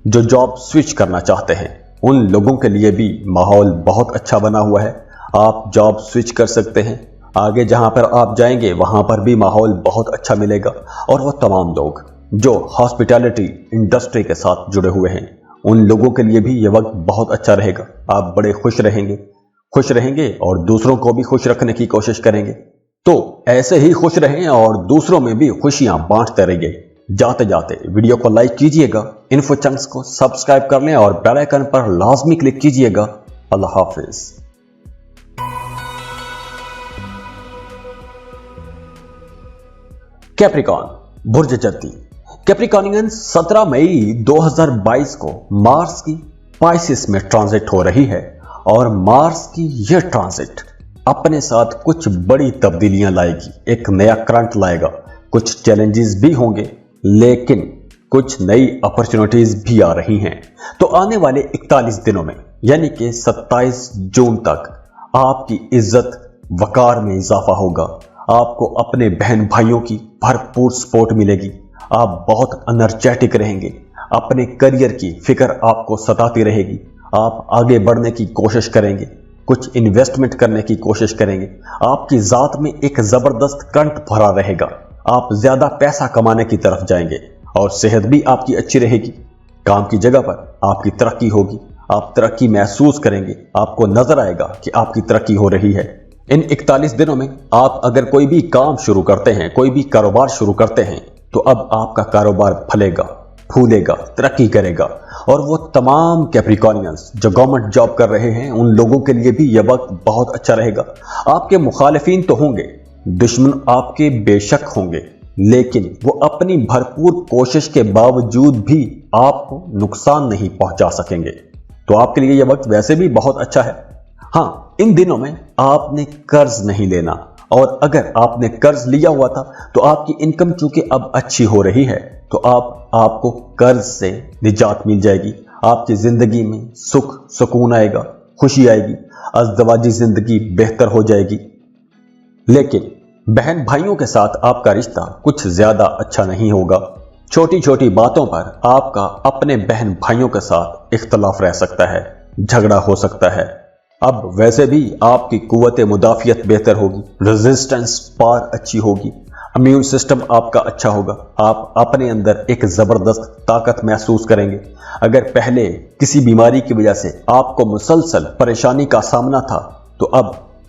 जो जॉब स्विच करना चाहते हैं, उन लोगों के लिए भी माहौल बहुत अच्छा बना हुआ है। आप जॉब स्विच कर सकते हैं। आगे जहां पर आप जाएंगे वहां पर भी माहौल बहुत अच्छा मिलेगा। और वो तमाम लोग जो हॉस्पिटैलिटी इंडस्ट्री के साथ जुड़े हुए हैं, उन लोगों के लिए भी यह वक्त बहुत अच्छा रहेगा। आप बड़े खुश रहेंगे और दूसरों को भी खुश रखने की कोशिश करेंगे। तो ऐसे ही खुश रहें और दूसरों में भी खुशियां बांटते रहिए। जाते जाते वीडियो को लाइक कीजिएगा, इन्फो चंक्स को सब्सक्राइब कर लें और बेल आइकन पर लाजमी क्लिक कीजिएगा। अल्लाह हाफिज। कैप्रिकॉर्न बुर्ज जद्दी। कैप्रिकॉर्नियन 17 मई 2022 को मार्स की पाइसिस में ट्रांजिट हो रही है और मार्स की यह ट्रांजिट अपने साथ कुछ बड़ी तब्दीलियां लाएगी, एक नया करंट लाएगा। कुछ चैलेंजेस भी होंगे, लेकिन कुछ नई अपॉर्चुनिटीज भी आ रही हैं। तो आने वाले 41 दिनों में यानी कि 27 जून तक आपकी इज्जत वकार में इजाफा होगा। आपको अपने बहन भाइयों की भरपूर सपोर्ट मिलेगी। आप बहुत एनर्जेटिक रहेंगे। अपने करियर की फिक्र आपको सताती रहेगी। आप आगे बढ़ने की कोशिश करेंगे, कुछ इन्वेस्टमेंट करने की कोशिश करेंगे। आपकी जात में एक जबरदस्त करंट भरा रहेगा। आप ज्यादा पैसा कमाने की तरफ जाएंगे और सेहत भी आपकी अच्छी रहेगी। काम की जगह पर आपकी तरक्की होगी। आप तरक्की महसूस करेंगे। आपको नजर आएगा कि आपकी तरक्की हो रही है। इन 41 दिनों में आप अगर कोई भी काम शुरू करते हैं, कोई भी कारोबार शुरू करते हैं, तो अब आपका कारोबार फलेगा, फूलेगा, तरक्की करेगा। और वो तमाम कैप्रिकॉर्नियंस जो गवर्नमेंट जॉब कर रहे हैं, उन लोगों के लिए भी यह वक्त बहुत अच्छा रहेगा। आपके मुखालिफिन तो होंगे, दुश्मन आपके बेशक होंगे, लेकिन वो अपनी भरपूर कोशिश के बावजूद भी आपको नुकसान नहीं पहुंचा सकेंगे। तो आपके लिए यह वक्त वैसे भी बहुत अच्छा है। हाँ, इन दिनों में आपने कर्ज नहीं लेना, और अगर आपने कर्ज लिया हुआ था तो आपकी इनकम चूंकि अब अच्छी हो रही है, तो आपको कर्ज से निजात मिल जाएगी। आपकी जिंदगी में सुख सुकून आएगा, खुशी आएगी, अज़दवाजी जिंदगी बेहतर हो जाएगी। लेकिन बहन भाइयों के साथ आपका रिश्ता कुछ ज्यादा अच्छा नहीं होगा। छोटी छोटी बातों पर आपका अपने बहन भाइयों के साथ इख्तलाफ रह सकता है, झगड़ा हो सकता है। اب ویسے بھی آپ کی قوت مدافعت بہتر ہوگی، ریزسٹنس پار اچھی ہوگی، امیون سسٹم آپ کا اچھا ہوگا، آپ اپنے اندر ایک زبردست طاقت محسوس کریں گے۔ اگر پہلے کسی بیماری کی وجہ سے آپ کو مسلسل پریشانی کا سامنا تھا تو اب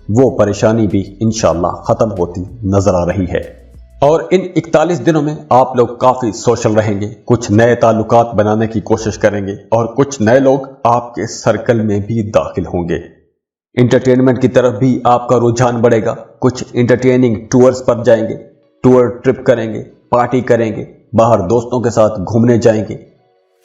وہ پریشانی بھی انشاءاللہ ختم ہوتی نظر آ رہی ہے۔ اور ان 41 دنوں میں آپ لوگ کافی سوشل رہیں گے، کچھ نئے تعلقات بنانے کی کوشش کریں گے اور کچھ نئے لوگ آپ کے سرکل میں بھی داخل ہوں گے۔ انٹرٹینمنٹ کی طرف بھی آپ کا رجحان بڑھے گا، کچھ انٹرٹیننگ ٹورز پر جائیں گے، ٹور ٹرپ کریں گے، پارٹی کریں گے، باہر دوستوں کے ساتھ گھومنے جائیں گے۔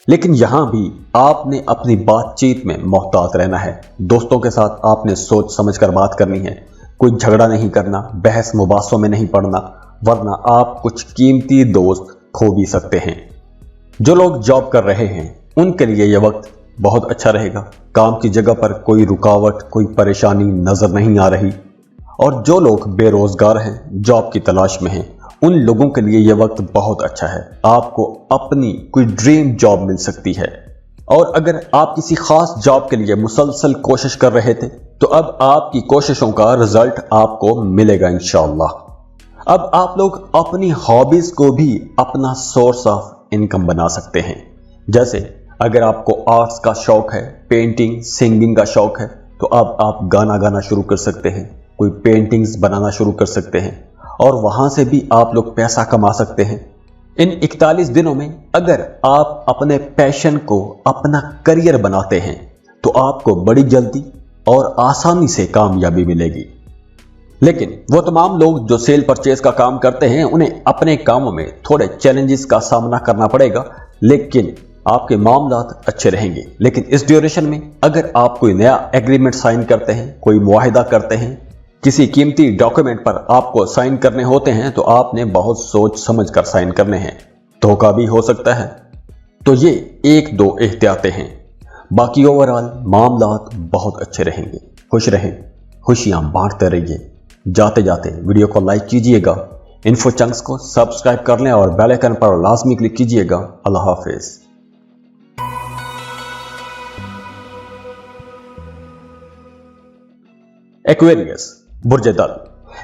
لیکن یہاں بھی آپ نے اپنی بات چیت میں محتاط رہنا ہے، دوستوں کے ساتھ آپ نے سوچ سمجھ کر بات کرنی ہے، کوئی جھگڑا نہیں کرنا، بحث مباحثوں میں نہیں پڑنا، ورنہ آپ کچھ قیمتی دوست کھو بھی سکتے ہیں۔ جو لوگ جاب کر رہے ہیں ان کے لیے یہ وقت بہت اچھا رہے گا، کام کی جگہ پر کوئی رکاوٹ، کوئی پریشانی نظر نہیں آ رہی۔ اور جو لوگ بے روزگار ہیں، جاب کی تلاش میں ہیں، ان لوگوں کے لیے یہ وقت بہت اچھا ہے، آپ کو اپنی کوئی ڈریم جاب مل سکتی ہے۔ اور اگر آپ کسی خاص جاب کے لیے مسلسل کوشش کر رہے تھے تو اب آپ کی کوششوں کا رزلٹ آپ کو ملے گا انشاءاللہ۔ اب آپ لوگ اپنی ہابیز کو بھی اپنا سورس آف انکم بنا سکتے ہیں۔ جیسے اگر آپ کو آرٹس کا شوق ہے، پینٹنگ، سنگنگ کا شوق ہے، تو اب آپ گانا گانا شروع کر سکتے ہیں، کوئی پینٹنگز بنانا شروع کر سکتے ہیں اور وہاں سے بھی آپ لوگ پیسہ کما سکتے ہیں۔ ان 41 دنوں میں اگر آپ اپنے پیشن کو اپنا کریئر بناتے ہیں تو آپ کو بڑی جلدی اور آسانی سے کامیابی ملے گی۔ لیکن وہ تمام لوگ جو سیل پرچیز کا کام کرتے ہیں انہیں اپنے کاموں میں تھوڑے چیلنجز کا سامنا کرنا پڑے گا، لیکن آپ کے معاملات اچھے رہیں گے۔ لیکن اس ڈیوریشن میں اگر آپ کوئی نیا ایگریمنٹ سائن کرتے ہیں، کوئی معاہدہ کرتے ہیں، کسی قیمتی ڈاکیومنٹ پر آپ کو سائن کرنے ہوتے ہیں تو آپ نے بہت سوچ سمجھ کر سائن کرنے ہیں، دھوکہ بھی ہو سکتا ہے۔ تو یہ ایک دو احتیاطیں ہیں، باقی اوورآل معاملات بہت اچھے رہیں گے۔ خوش رہیں، خوشیاں بانٹتے رہیے۔ جاتے جاتے ویڈیو کو لائک کیجئے گا، انفو چنکس کو سبسکرائب کر لیں اور بیل آئیکن پر لازمی کلک کیجئے گا۔ اللہ حافظ۔ ایکویریس برج دل۔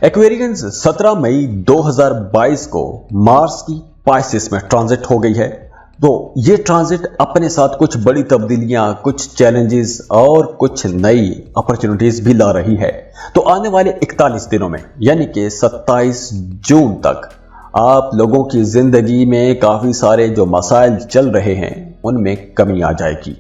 ایکویرینز 17 مئی 2022 کو مارس کی پائسس میں ٹرانزٹ ہو گئی ہے۔ تو یہ ٹرانزٹ اپنے ساتھ کچھ بڑی تبدیلیاں، کچھ چیلنجز اور کچھ نئی اپرچونٹیز بھی لا رہی ہے۔ تو آنے والے 41 دنوں میں یعنی کہ 27 جون تک آپ لوگوں کی زندگی میں کافی سارے جو مسائل چل رہے ہیں ان میں کمی آ جائے گی۔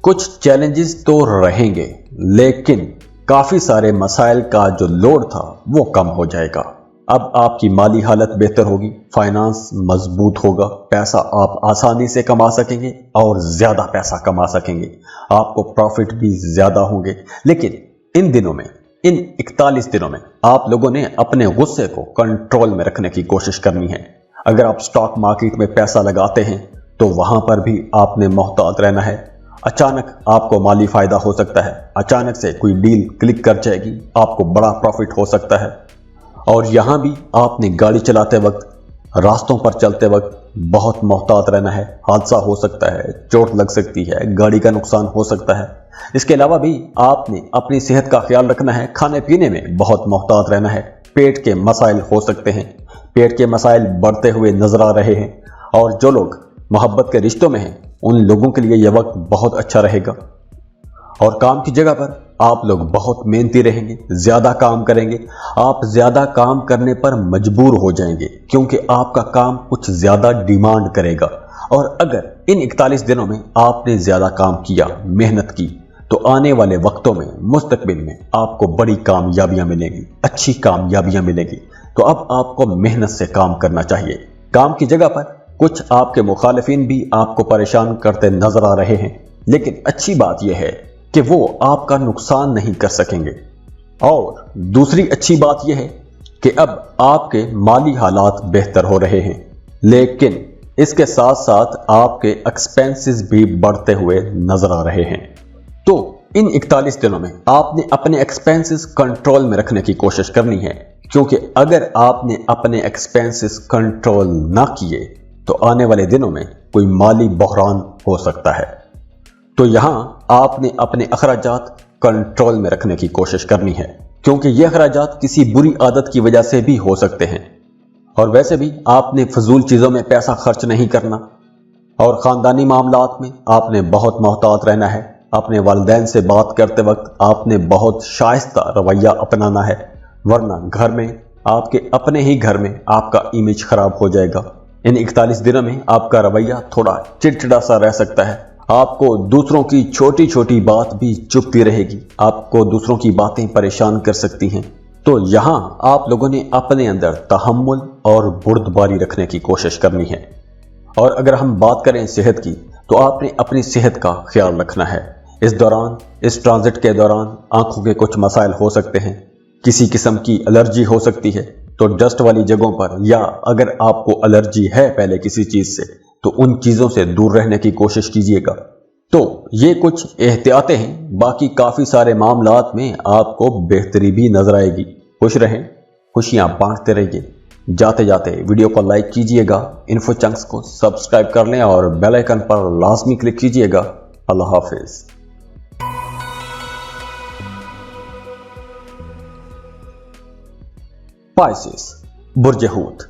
کچھ چیلنجز تو رہیں گے لیکن کافی سارے مسائل کا جو لوڈ تھا وہ کم ہو جائے گا۔ اب آپ کی مالی حالت بہتر ہوگی، فائنانس مضبوط ہوگا، پیسہ آپ آسانی سے کما سکیں گے اور زیادہ پیسہ کما سکیں گے، آپ کو پروفٹ بھی زیادہ ہوں گے۔ لیکن ان دنوں میں، ان 41 دنوں میں آپ لوگوں نے اپنے غصے کو کنٹرول میں رکھنے کی کوشش کرنی ہے۔ اگر آپ سٹاک مارکیٹ میں پیسہ لگاتے ہیں تو وہاں پر بھی آپ نے محتاط رہنا ہے۔ اچانک آپ کو مالی فائدہ ہو سکتا ہے، اچانک سے کوئی ڈیل کلک کر جائے گی، آپ کو بڑا پروفٹ ہو سکتا ہے۔ اور یہاں بھی آپ نے گاڑی چلاتے وقت، راستوں پر چلتے وقت بہت محتاط رہنا ہے، حادثہ ہو سکتا ہے، چوٹ لگ سکتی ہے، گاڑی کا نقصان ہو سکتا ہے۔ اس کے علاوہ بھی آپ نے اپنی صحت کا خیال رکھنا ہے، کھانے پینے میں بہت محتاط رہنا ہے، پیٹ کے مسائل ہو سکتے ہیں، پیٹ کے مسائل بڑھتے ہوئے نظر آ رہے ہیں۔ اور جو لوگ محبت کے رشتوں میں ہیں ان لوگوں کے لیے یہ وقت بہت اچھا رہے گا۔ اور کام کی جگہ پر آپ لوگ بہت محنتی رہیں گے، زیادہ کام کریں گے، آپ زیادہ کام کرنے پر مجبور ہو جائیں گے کیونکہ آپ کا کام کچھ زیادہ ڈیمانڈ کرے گا۔ اور اگر ان 41 دنوں میں آپ نے زیادہ کام کیا، محنت کی، تو آنے والے وقتوں میں، مستقبل میں آپ کو بڑی کامیابیاں ملیں گی، اچھی کامیابیاں ملیں گی۔ تو اب آپ کو محنت سے کام کرنا چاہیے۔ کام کی جگہ پر کچھ آپ کے مخالفین بھی آپ کو پریشان کرتے نظر آ رہے ہیں، لیکن اچھی بات یہ ہے کہ وہ آپ کا نقصان نہیں کر سکیں گے۔ اور دوسری اچھی بات یہ ہے کہ اب آپ کے مالی حالات بہتر ہو رہے ہیں، لیکن اس کے ساتھ ساتھ آپ کے ایکسپینسز بھی بڑھتے ہوئے نظر آ رہے ہیں۔ تو ان 41 دنوں میں آپ نے اپنے ایکسپینسز کنٹرول میں رکھنے کی کوشش کرنی ہے، کیونکہ اگر آپ نے اپنے ایکسپینسز کنٹرول نہ کیے تو آنے والے دنوں میں کوئی مالی بحران ہو سکتا ہے۔ تو یہاں आपने अपने अखराजात कंट्रोल में रखने की कोशिश करनी है, क्योंकि ये अखराजात किसी बुरी आदत की वजह से भी हो सकते हैं। और वैसे भी आपने फजूल चीज़ों में पैसा खर्च नहीं करना, और ख़ानदानी मामलात में आपने बहुत मोहतात रहना है। अपने वालिदैन से बात करते वक्त आपने बहुत शाइस्ता रवैया अपनाना है, वरना घर में, आपके अपने ही घर में आपका इमेज खराब हो जाएगा। इन 41 दिनों में आपका रवैया थोड़ा चिड़चिड़ा सा रह सकता है। आपको दूसरों की छोटी छोटी बात भी चुभती रहेगी, आपको दूसरों की बातें परेशान कर सकती हैं। तो यहाँ आप लोगों ने अपने अंदर तहम्मुल और बुर्दबारी रखने की कोशिश करनी है। और अगर हम बात करें सेहत की, तो आपने अपनी सेहत का ख्याल रखना है। इस ट्रांजिट के दौरान आंखों के कुछ मसाइल हो सकते हैं, किसी किस्म की एलर्जी हो सकती है, तो डस्ट वाली जगहों पर, या अगर आपको एलर्जी है पहले किसी चीज से, तो उन चीजों से दूर रहने की कोशिश कीजिएगा। तो ये कुछ एहतियातें हैं, बाकी काफी सारे मामलात में आपको बेहतरी भी नजर आएगी। खुश रहें, खुशियां बांटते रहिए। जाते जाते वीडियो को लाइक कीजिएगा, इन्फो चंक्स को सब्सक्राइब कर लें और बेल आइकन पर लाजमी क्लिक कीजिएगा। अल्लाह हाफिज। पाइसेस, बुर्ज हूत।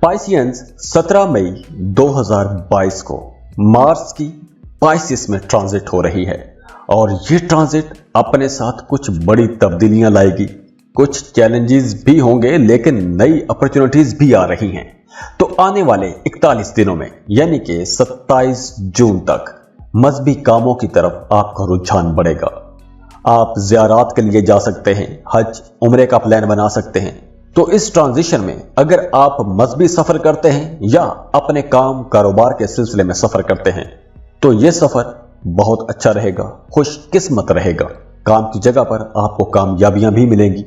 पाइसियंस 17 मई 2022 को मार्स की पाइसेस में ट्रांजिट हो रही है, और ये ट्रांजिट अपने साथ कुछ बड़ी तब्दीलियां लाएगी। कुछ चैलेंजेस भी होंगे, लेकिन नई अपॉर्चुनिटीज भी आ रही हैं। तो आने वाले 41 दिनों में, यानी कि 27 जून तक, मजहबी कामों की तरफ आपका रुझान बढ़ेगा। आप ज़ियारात के लिए जा सकते हैं, हज उम्रे का प्लान बना सकते हैं। तो इस ट्रांजिशन में अगर आप मजहबी सफर करते हैं या अपने काम कारोबार के सिलसिले में सफर करते हैं, तो यह सफर बहुत अच्छा रहेगा, खुशकिस्मत रहेगा। काम की जगह पर आपको कामयाबियां भी मिलेंगी।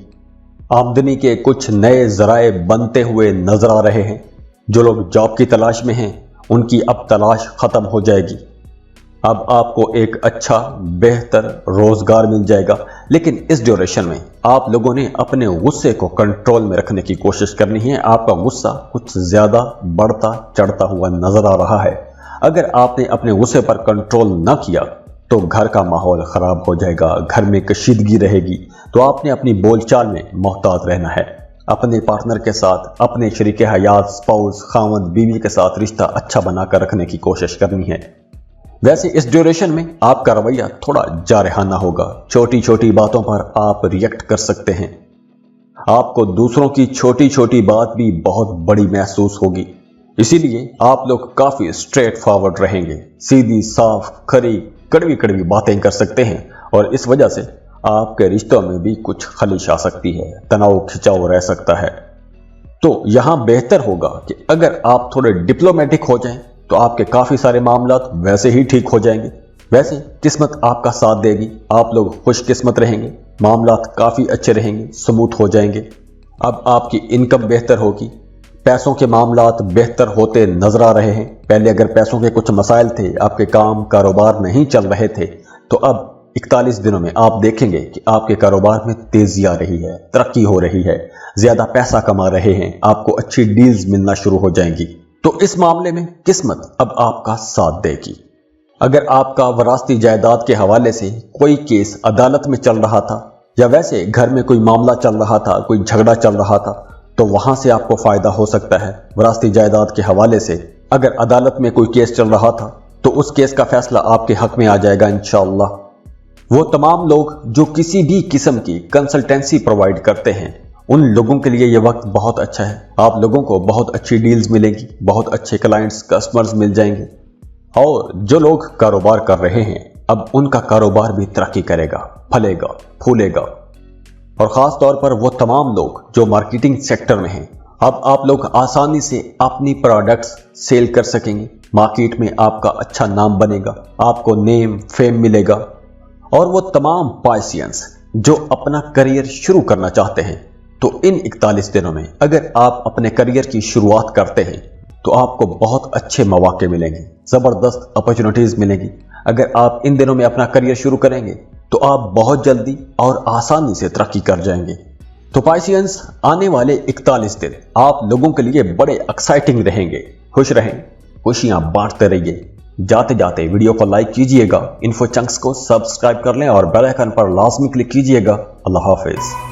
आमदनी के कुछ नए जराए बनते हुए नजर आ रहे हैं। जो लोग जॉब की तलाश में हैं, उनकी अब तलाश खत्म हो जाएगी। अब आपको एक अच्छा बेहतर रोजगार मिल जाएगा। लेकिन इस ड्यूरेशन में आप लोगों ने अपने गुस्से को कंट्रोल में रखने की कोशिश करनी है। आपका गुस्सा कुछ ज्यादा बढ़ता चढ़ता हुआ नजर आ रहा है। अगर आपने अपने गुस्से पर कंट्रोल न किया तो घर का माहौल खराब हो जाएगा, घर में कशीदगी रहेगी। तो आपने अपनी बोलचाल में मोहतात रहना है। अपने पार्टनर के साथ, अपने शरीके हयात, स्पाउस, खावंद, बीवी के साथ रिश्ता अच्छा बनाकर रखने की कोशिश करनी है। वैसे इस ड्यूरेशन में आपका रवैया थोड़ा जारहाना होगा। छोटी छोटी बातों पर आप रिएक्ट कर सकते हैं। आपको दूसरों की छोटी छोटी बात भी बहुत बड़ी महसूस होगी। इसीलिए आप लोग काफी स्ट्रेट फॉरवर्ड रहेंगे, सीधी साफ खरी कड़वी कड़वी बातें कर सकते हैं, और इस वजह से आपके रिश्तों में भी कुछ खलिश आ सकती है, तनाव खिंचाव रह सकता है। तो यहां बेहतर होगा कि अगर आप थोड़े डिप्लोमेटिक हो जाएं, तो आपके काफी सारे मामलात वैसे ही ठीक हो जाएंगे। वैसे किस्मत आपका साथ देगी, आप लोग खुशकिस्मत रहेंगे, मामलात काफी अच्छे रहेंगे, स्मूथ हो जाएंगे। अब आपकी इनकम बेहतर होगी, पैसों के मामलात बेहतर होते नजर आ रहे हैं। पहले अगर पैसों के कुछ मसाइल थे, आपके काम कारोबार नहीं चल रहे थे, तो अब 41 दिनों में आप देखेंगे कि आपके कारोबार में तेजी आ रही है, तरक्की हो रही है, ज्यादा पैसा कमा रहे हैं, आपको अच्छी डील्स मिलना शुरू हो जाएंगी। तो इस मामले में किस्मत अब आपका साथ देगी। अगर आपका वरासती जायदाद के हवाले से कोई केस अदालत में चल रहा था, या वैसे घर में कोई मामला चल रहा था, कोई झगड़ा चल रहा था, तो वहां से आपको फायदा हो सकता है। वरासती जायदाद के हवाले से अगर अदालत में कोई केस चल रहा था, तो उस केस का फैसला आपके हक में आ जाएगा इंशाअल्लाह। वो तमाम लोग जो किसी भी किस्म की कंसल्टेंसी प्रोवाइड करते हैं, उन लोगों के लिए ये वक्त बहुत अच्छा है। आप लोगों को बहुत अच्छी डील्स मिलेंगी, बहुत अच्छे क्लाइंट्स, कस्टमर्स मिल जाएंगे। और जो लोग कारोबार कर रहे हैं, अब उनका कारोबार भी तरक्की करेगा, फलेगा, फूलेगा। और ख़ास तौर पर वो तमाम लोग जो मार्केटिंग सेक्टर में हैं, अब आप लोग आसानी से अपनी प्रोडक्ट्स सेल कर सकेंगे। मार्केट में आपका अच्छा नाम बनेगा, आपको नेम फेम मिलेगा। और वो तमाम पाइसियंस जो अपना करियर शुरू करना चाहते हैं, तो इन 41 दिनों में अगर आप अपने करियर की शुरुआत करते हैं, तो आपको बहुत अच्छे मौके मिलेंगे, ज़बरदस्त अपॉर्चुनिटीज़ मिलेंगी। अगर आप इन दिनों में अपना करियर शुरू करेंगे, तो आप बहुत जल्दी और आसानी से तरक्की कर जाएंगे। तो पाइसियंस, आने वाले 41 दिन आप लोगों के लिए बड़े एक्साइटिंग रहेंगे। खुश रहें, खुशियां बांटते रहिए। जाते जाते वीडियो को लाइक कीजिएगा, इन्फो चंक्स को सब्सक्राइब कर लें और बेल आइकन पर लाजमी क्लिक कीजिएगा। अल्लाह हाफिज।